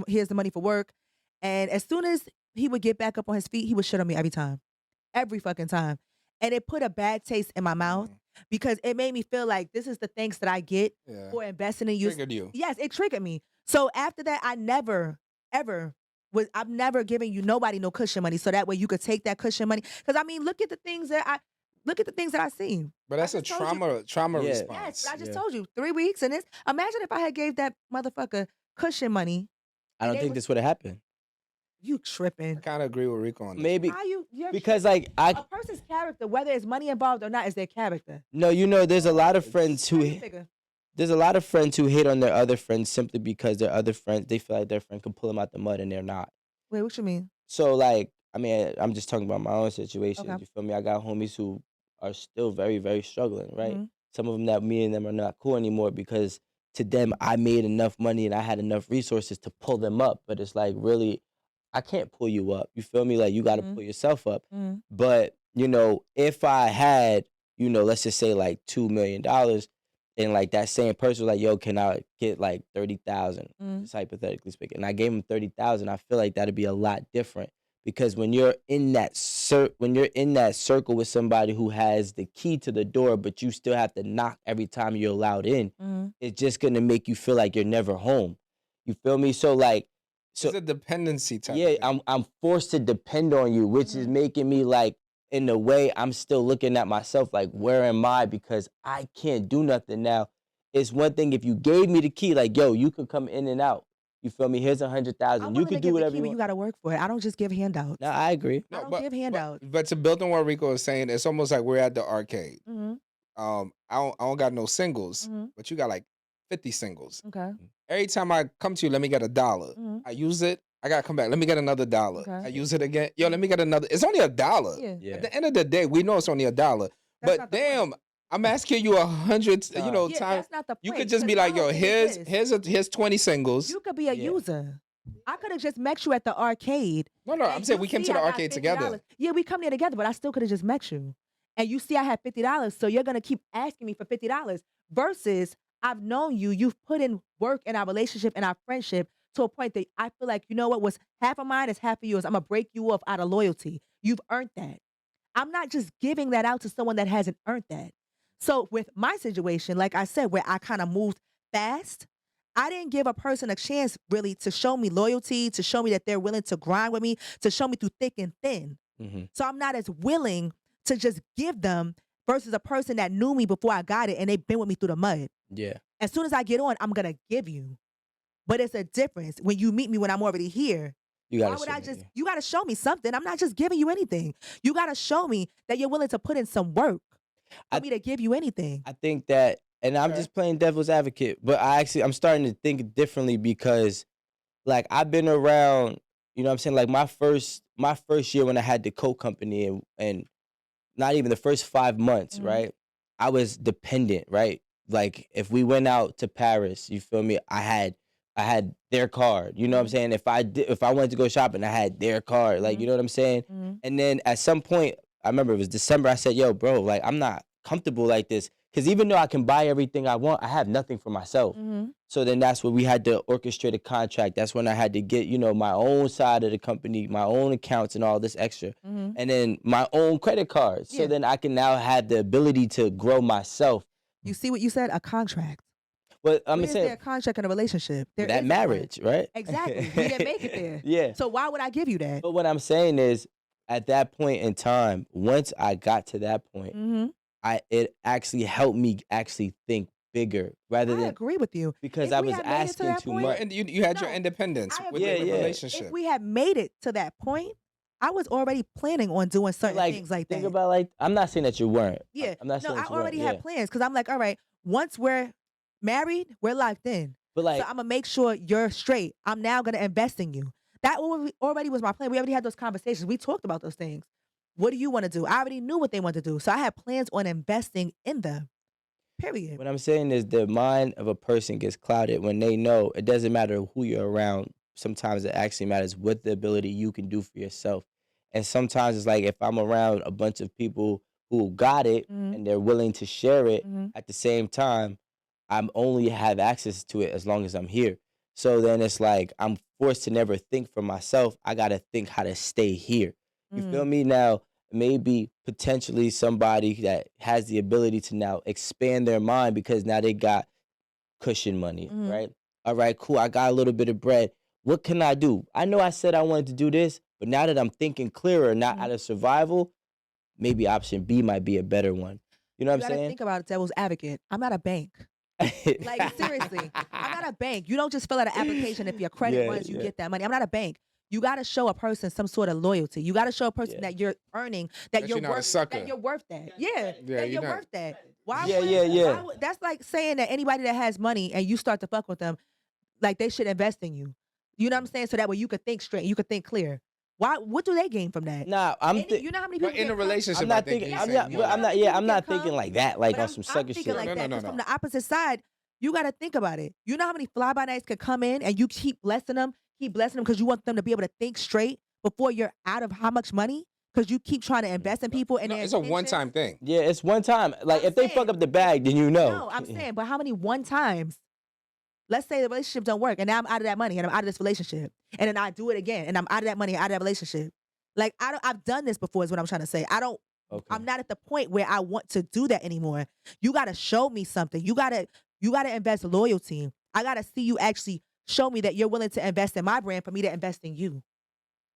Here's the money for work. And as soon as he would get back up on his feet, he would shit on me every fucking time. And it put a bad taste in my mouth because it made me feel like this is the thanks that I get Yeah. for investing in you. Triggered you. Yes, it triggered me. So after that, I never, ever I'm never giving you nobody no cushion money. So that way you could take that cushion money. Cause I mean, look at the things that I seen. But that's a just told you. trauma Yeah. response. Yes, I just Yeah. told you 3 weeks and imagine if I had gave that motherfucker cushion money. I don't They think was- this would have happened. You I tripping. kind of agree with Rico on this. Maybe How you're because tripping. like A person's character, whether it's money involved or not, is their character. no, there's a lot of friends How who you figure? there's a lot of friends who hate on their other friends simply because their other friends, they feel like their friend can pull them out the mud and they're not. Wait, what you mean? So like, I mean, I'm just talking about my own situation. Okay. You feel me? I got homies who are still very, very struggling, right? Mhm. Some of them that me and them are not cool anymore because to them I made enough money and I had enough resources to pull them up. But it's like really, I can't pull you up. You feel me? Like you got to Mhm. pull yourself up. Mhm. But if I had, let's just say like $2 million, and like that same person was like, yo, can I get like 30,000? Mhm. Just hypothetically speaking, and I gave him 30,000. I feel like that'd be a lot different because when you're in that circle with somebody who has the key to the door, but you still have to knock every time you're allowed in, Mhm. it's just gonna make you feel like you're never home. You feel me? So like, It's a dependency type. yeah, of thing. I'm forced to depend on you, which is making me like, in a way, I'm still looking at myself like, where am I? Because I can't do nothing now. It's one thing if you gave me the key, like, yo, you could come in and out. You feel me? Here's I'm 100,000. You willing to could give do the whatever key, you but you want. got to work for it. I don't just give handouts. No, I agree. I don't give handouts. But to build on what Rico is saying, it's almost like we're at the arcade. Mm-hmm. I don't got no singles, Mm-hmm. but you got like 50 singles. Okay. Every time I come to you, let me get $1. Mm-hmm. I use it. I gotta come back. Let me get another $1. Okay. I use it again. Yo, let me get another. It's only $1. Yeah. Yeah. At the end of the day, we know it's only $1. That's But not the point. damn, I'm asking you 100. You know, Yeah, time. that's not the point. You could just be because like, my yo, whole thing is here's 20 singles. you could be a Yeah. user. I could have just met you at the arcade. No, and I'm saying you we came see to the I got arcade $50. together. Yeah, we come there together, but I still could have just met you. And you see I had $50, so you're gonna keep asking me for $50 versus I've known you. You've put in work in our relationship and our friendship to a point that I feel like, you know what, what's half of mine is half of yours. I'm gonna break you off out of loyalty. You've earned that. I'm not just giving that out to someone that hasn't earned that. So with my situation, like I said, where I kind of moved fast, I didn't give a person a chance really to show me loyalty, to show me that they're willing to grind with me, to show me through thick and thin. Mm-hmm. So I'm not as willing to just give them versus a person that knew me before I got it and they've been with me through the mud. Yeah. As soon as I get on, I'm gonna give you. But it's a difference when you meet me when I'm already here. You Why gotta would show I me, just? yeah. You gotta show me something. I'm not just giving you anything. You gotta show me that you're willing to put in some work for I- me to give you anything. I think that, and I'm Okay. just playing devil's advocate, but I'm starting to think differently because, like, I've been around, you know what I'm saying? Like, my first year when I had the coke company and not even the first 5 months, Mhm. right? I was dependent, right? Like, if we went out to Paris, you feel me? I had their card. You know what I'm Mhm. saying? If I wanted to go shopping, I had their card. Like, Mhm. you know what I'm saying? Mhm. And then at some point, I remember it was December, I said, yo, bro, like, I'm not comfortable like this. Because even though I can buy everything I want, I have nothing for myself. Mhm. So then that's when we had to orchestrate a contract. That's when I had to get, you know, my own side of the company, my own accounts and all this extra. Mhm. And then my own credit cards. So Yeah. then I can now have the ability to grow myself. You see what you said? A contract. But I'm Where's saying there a contract in a relationship? There that isn't one. marriage, right? Exactly. We didn't make it there. Yeah. So why would I give you that? But what I'm saying is, at that point in time, once I got to that point, Mm-hmm. it actually helped me actually think bigger rather I than agree with you. because If I we was had made it to asking that too point- much. And you had your No, independence I with agree. the Yeah, yeah. relationship. If we had made it to that point, I was already planning on doing certain Like, things like think that. about, like, I'm not saying that you weren't. Yeah. I'm not No, saying I that you weren't. already Yeah. had plans because I'm like, all right, once we're married, we're locked in. But like, So I'm gonna make sure you're straight. I'm now gonna invest in you. That already was my plan. We already had those conversations. We talked about those things. What do you want to do? I already knew what they wanted to do. So I had plans on investing in them. Period. what I'm saying is the mind of a person gets clouded when they know it doesn't matter who you're around. Sometimes it actually matters what the ability you can do for yourself. And sometimes it's like if I'm around a bunch of people who got it Mhm. and they're willing to share it Mhm. at the same time, I'm only have access to it as long as I'm here. So then it's like I'm forced to never think for myself. I gotta think how to stay here. You feel me? Now, maybe potentially somebody that has the ability to now expand their mind because now they got cushion money, Mhm. right? All right, cool. I got a little bit of bread. What can I do? I know I said I wanted to do this, but now that I'm thinking clearer, not Mhm. out of survival, maybe option B might be a better one. You know You what I'm gotta saying? think about it, devil's advocate. I'm not a bank. Like, seriously, I'm not a bank. You don't just fill out an application if your credit Yeah, runs, you yeah. get that money. I'm not a bank. You got to show a person some sort of loyalty. You got to show a person Yeah. that you're earning, That that you're you're not a worth, sucker. that you're worth that. Yeah, Yeah, that you're you're not- worth that. Why? Yeah, would- yeah, yeah. why would- that's like saying that anybody that has money and you start to fuck with them, like they should invest in you. You know what I'm saying? So that way you could think straight, you could think clear. Why? What do they gain from that? Nah, You know how many people But in get a cum? relationship, I'm not I think thinking. he's I'm saying not. more. But I'm not. You Yeah, know I'm how many not people thinking get like that. Like But on some sucker thinking shit. like No, that. no, 'Cause no, from no. the opposite side, you got to think about it. You know how many fly-by-nights could come in and you keep blessing them because you want them to be able to think straight before you're out of how much money? Because you keep trying to invest in people and No, their it's a intentions. one-time thing. Yeah, it's one time. Like I'm if they fuck saying- up the bag, then you know. No, I'm saying, but how many one times? Let's say the relationship don't work, and now I'm out of that money, and I'm out of this relationship, and then I do it again, and I'm out of that money, out of that relationship. Like I've done this before, is what I'm trying to say. Okay. I'm not at the point where I want to do that anymore. You got to show me something. You got to invest loyalty. I got to see you actually show me that you're willing to invest in my brand for me to invest in you.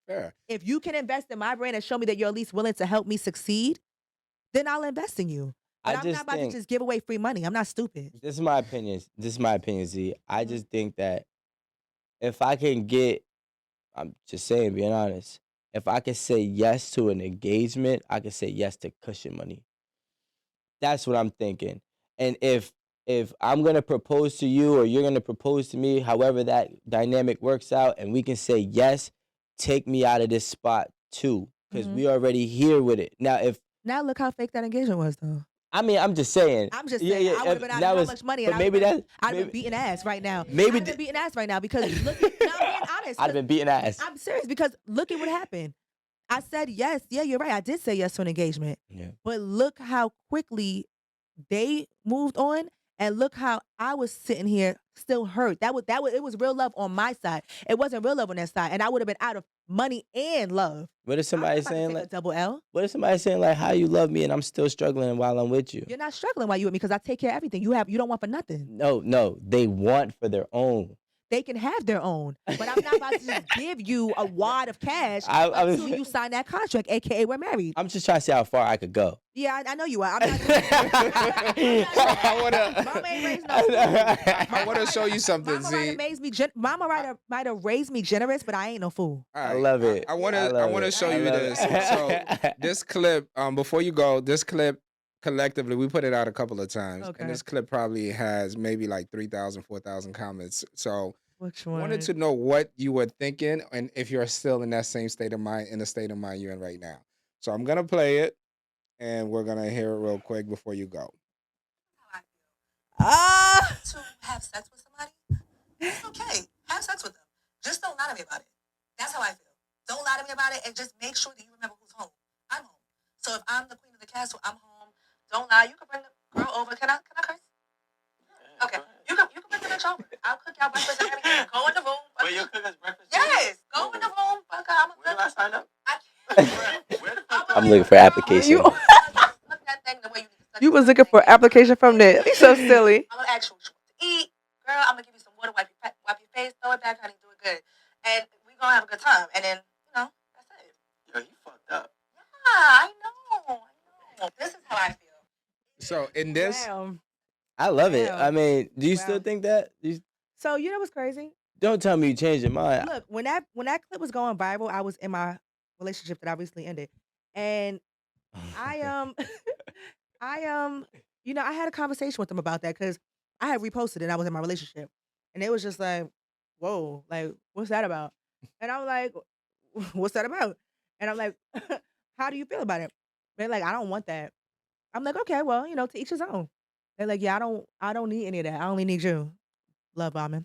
Fair. If you can invest in my brand and show me that you're at least willing to help me succeed, then I'll invest in you. But I I'm not just about to think just give away free money. I'm not stupid. this is my opinion. This is my opinion, Z. I Mhm. just think that if I can get, I'm just saying, being honest, if I can say yes to an engagement, I can say yes to cushion money. That's what I'm thinking. And if I'm gonna propose to you or you're gonna propose to me, however that dynamic works out, and we can say yes, take me out of this spot too, because Mhm. we already here with it. Now, if Now look how fake that engagement was, though. I mean, I'm just saying, I'm just yeah, saying, yeah. I would have been out of That how was, much money, and but maybe that, I'd have been maybe, beating ass right now. maybe I'd have been beating ass right now because look. No, I'm being honest. I'd have 'Cause been beating ass. I'm serious because look at what happened. I said yes. Yeah, you're right. I did say yes to an engagement. Yeah. But look how quickly they moved on, and look how I was sitting here still hurt. That was it was real love on my side. It wasn't real love on their side, and I would have been out of money and love. What if I'm not somebody about to saying take a like, double L. what if somebody saying like, how you love me and I'm still struggling while I'm with you? You're not struggling while you with me because I take care of everything. You don't want for nothing. No, they want for their own. They can have their own, but I'm not about to just give you a wad of cash I was- until you sign that contract, aka we're married. I'm just trying to see how far I could go. Yeah, I know you are. I'm not doing that. I wanna- Mama ain't raised no fool. I want to show you something, Mama Z. might have raised me generous, but I ain't no fool. All I right, love it. I want I to. love I want to it. show I you love this. it. So this clip, before you go, this clip collectively we put it out a couple of times, Okay. and this clip probably has maybe like 3,000, 4,000 comments. So Which I one? wanted to know what you were thinking, and if you're still in that same state of mind, in the state of mind you're in right now. So I'm gonna play it, and we're gonna hear it real quick before you go. To have sex with somebody, it's okay. Have sex with them. Just don't lie to me about it. That's how I feel. Don't lie to me about it, and just make sure that you remember who's home. I'm home. So if I'm the queen of the castle, I'm home. Don't lie. You can bring the girl over. Can I curse? Okay. You can bring the bitch over. I'll cook y'all breakfast and everything. Go in the room. Wait, you'll cook us breakfast? Yes. Go in the room. Fuck her. Where do I sign up? I'm looking for application. You- Suck that thing the way you need to suck You that was looking thing. for application from there. He's so silly. I'm gonna ask you what you want to eat. Girl, I'm gonna give you some water, wipe your face, throw it back, honey, do it good. And we're gonna have a good time. And then, that's it. Yo, you fucked up. Yeah, I know. This is how I feel. So in this, Damn. I love it. Wow. I mean, do you still Wow. think that? So you know what's crazy? Don't tell me you changed your mind. Look, when that clip was going viral, I was in my relationship that I recently ended, and I I had a conversation with them about that because I had reposted it and I was in my relationship, and it was just like, whoa, like what's that about? And I'm like, what's that about? And I'm like, how do you feel about it? They're like, I don't want that. I'm like, okay, well, to each his own. They're like, yeah, I don't need any of that. I only need you. Love bombing.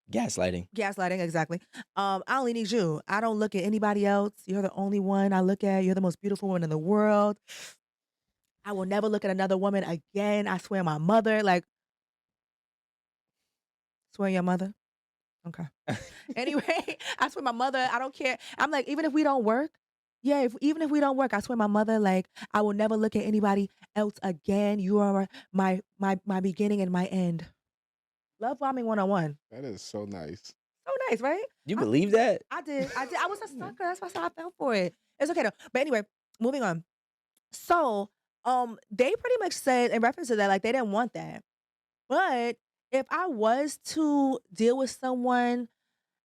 Gaslighting. Gaslighting, exactly. I only need you. I don't look at anybody else. You're the only one I look at. You're the most beautiful woman in the world. I will never look at another woman again. I swear my mother, like, swear your mother? Okay. Anyway, I swear my mother, I don't care. I'm like, even if we don't work, even if we don't work, I swear my mother, like, I will never look at anybody else again. You are my beginning and my end. Love bombing 101. that is so nice. So nice, right? You believe that? I did. I was a sucker. That's why I fell for it. It's okay though. But anyway, moving on. So, they pretty much said in reference to that, like they didn't want that. But if I was to deal with someone,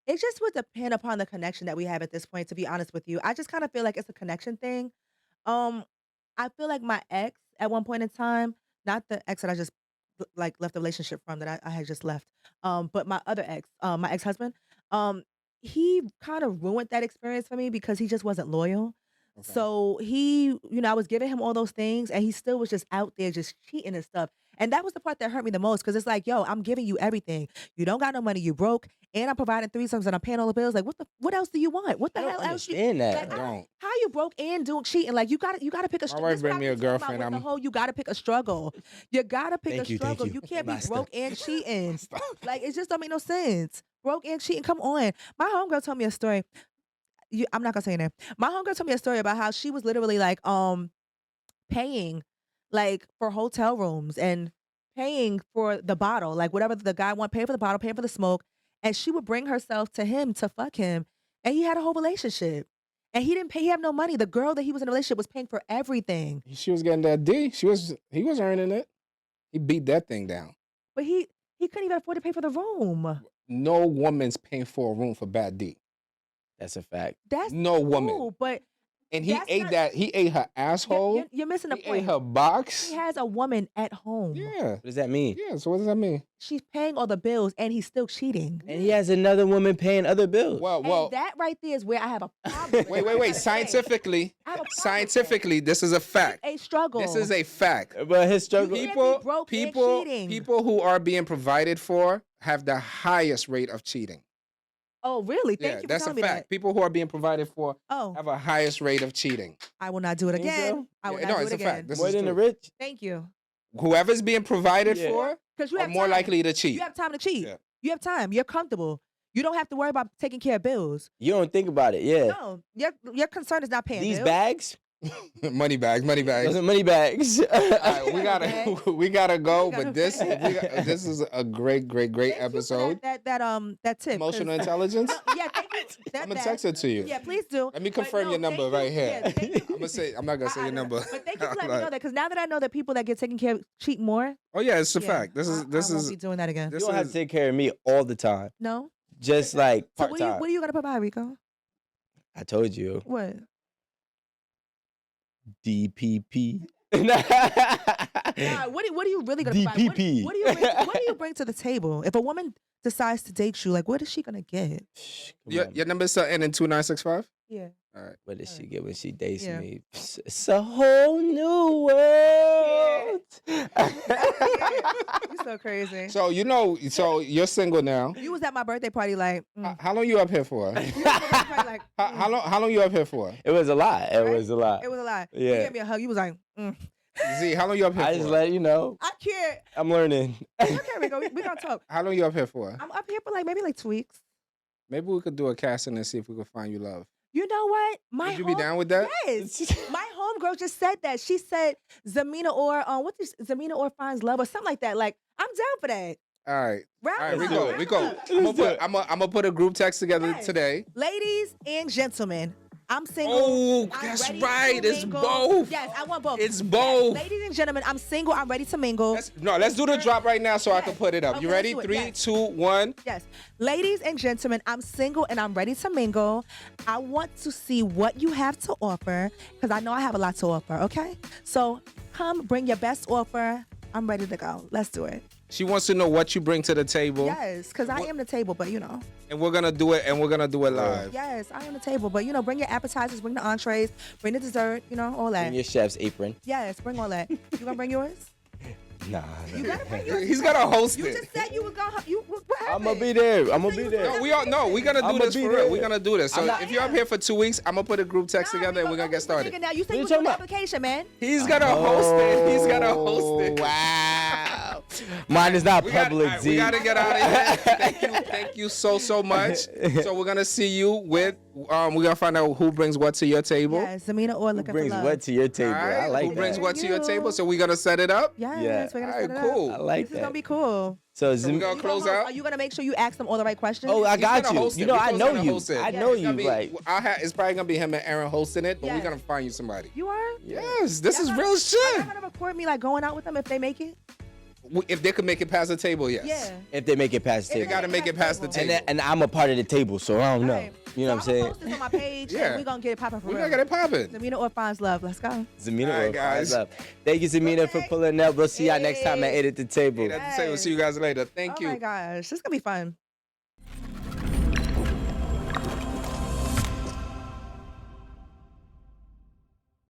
it just would depend upon the connection that we have at this point, to be honest with you. I just kind of feel like it's a connection thing. Um, I feel like my ex at one point in time, not the ex that I just like left the relationship from that I had just left. But my other ex, my ex-husband, he kind of ruined that experience for me because he just wasn't loyal. Okay. So he, I was giving him all those things and he still was just out there just cheating and stuff. And that was the part that hurt me the most because it's like, yo, I'm giving you everything. You don't got no money, you broke, and I'm providing threesomes and I'm paying all the bills. Like, what else do you want? What the I don't hell else? understand that. Like, I don't. how you broke and doing cheating? Like, you got to pick a My struggle. wife bring me a girlfriend, I'm- You got to pick a struggle. You got to pick Thank a you, thank struggle. you. You can't be Master. broke and cheating. Stop. Like, it just don't make no sense. Broke and cheating. Come on. My homegirl told me a story. I'm not gonna say her name. My homegirl told me a story about how she was literally like paying like for hotel rooms and paying for the bottle, like whatever the guy want, pay for the bottle, pay for the smoke, and she would bring herself to him to fuck him, and he had a whole relationship. And he didn't pay. He had no money. The girl that he was in a relationship was paying for everything. She was getting that D. He was earning it. He beat that thing down. But he couldn't even afford to pay for the room. No woman's paying for a room for bad D. That's a fact. That's No woman. cool, but And he that's ate not- that. He ate her asshole. you're missing the He ate point. her box. He has a woman at home. Yeah. What does that mean? Yeah. So what does that mean? She's paying all the bills, and he's still cheating. And he has another woman paying other bills. Well, And that right there is where I have a problem. wait. Scientifically, I have a problem with scientifically, this is a fact. a struggle. This is a fact. But his struggle. You can't be broke and cheating. People who are being provided for have the highest rate of cheating. Oh, really? Thank you for that's a telling me fact. that. People who are being provided for Oh, have a highest rate of cheating. I will not do it Think so? again. I will Yeah, not no, do it's it a again. fact. This More is than the true. rich. Thank you. Whoever's being provided Yeah. for Because you are have more time. likely to cheat. You have time to cheat. Yeah. You have time. You're comfortable. You don't have to worry about taking care of bills. You don't think about it, yeah. No, your concern is not paying These bills. bags, Money bags. those are money bags. All right, we gotta go. We gotta But this this is a great Thank you for episode. that tip. 'cause- Emotional intelligence. Yeah, thank you. I'm gonna text it to you. Yeah, please do. Let me But confirm no, your number thank you. right here. Yeah, thank you. I'm not gonna say your number. But thank you for letting me know that, because now that I know that people that get taken care of cheat more. Oh yeah, it's a yeah, fact. This I won't is be doing that again. this You don't have is to take care of me all the time. No. Just like So part what time. are you gonna provide, Rico? I told you. What? DPP. Nah, what are you really gonna provide? DPP. What do you bring to the table? If a woman decides to date you, like, what is she gonna get? Come your, on. your number is ending 2965. Yeah. All right. What does she get when she dates Yeah. me? It's a whole new world. You so crazy. So so you're single now. You was at my birthday party, like. How long you up here for? You was at my birthday party, like. How long you up here for? It was a lot. It Right? was a lot. It was a lot. You Yeah. gave me a hug. You was like, Z, how long you up here I for? just let you know. I can't. I'm learning. Okay, Rico, we gonna talk. How long you up here for? I'm up here for maybe 2 weeks. Maybe we could do a casting and see if we could find you love. You know what? Would you be down with that? Yes. My homegirl just said that. She said Zmeena Orr, Zmeena Orr finds love or something like that. Like, I'm down for that. All right. Round All right, one, round Rico. one. I'm gonna put a group text together Yes. today. Ladies and gentlemen, I'm single. Oh, I'm that's ready right. to It's mingle. both. Yes, I want both. It's Yes. both. Ladies and gentlemen, I'm single. I'm ready to mingle. Let's do the drop right now so I can Yes. put it up. Okay, You let's ready? do it. 3, Yes. 2, 1. Yes. Ladies and gentlemen, I'm single and I'm ready to mingle. I want to see what you have to offer because I know I have a lot to offer, okay? So come bring your best offer. I'm ready to go. Let's do it. She wants to know what you bring to the table, Yes, because I am the table, but and we're gonna do it. And we're gonna do it live. Yes, I am the table, but bring your appetizers, bring the entrees, bring the dessert, all that. In your chef's apron. Yes, bring all that. You gonna bring yours? Nah. You gotta bring yours. He's gotta host You it. just said you was gonna. What I'm happened? gonna be there. I'm gonna said be you was there. gonna- No, we all know we're gonna do I'ma this be for real. there. We're gonna do this. So I'm not- if you're up here for 2 weeks, I'm gonna put a group text together and we're gonna get started. Now you said What you you was doing talking the about? application, man. He's gonna host it. He's gonna Oh, host it. Wow. Mine is not public, Z. We gotta get out of here. Thank you so much. So we're gonna see you with we're gonna find out who brings what to your table. Yes, Zmeena Orr Who looking brings for love. what to your All table? right. I like Who that. brings what to your You. table? So we're gonna set it up. Yes, Yeah. we're gonna All set right, it cool. I up. like This is gonna that. be cool. So So we're gonna close out. Are you gonna make sure you ask them all the right questions? Oh, I He's got gonna you. host it. You know, I Rico's know gonna you. host it. I Yeah. know It's you. gonna be- Like, it's probably gonna be him and Aaron hosting it, but Yes. we're gonna find you somebody. You are? Yes, this is Y'all real gonna- shit. Y'all gonna record me like going out with them if they make it? If they could make it past the table, yes. Yeah. if they make it past the They If table. gotta make it past the And table. And I'm a part of the table, so I don't know. Right. You know what I'm So saying? I'm gonna post this on my page Yeah. and we're gonna get it popping for We're real. gonna get it popping. Zmeena Orr finds love. Let's go. Zmeena All right, Orr, guys. guys. Up. Thank you, Zmeena, for Okay. pulling up. We'll see y'all next time at Hey. 8 at the table. We'll see you guys later. Thank Oh you. my gosh, this is gonna be fun.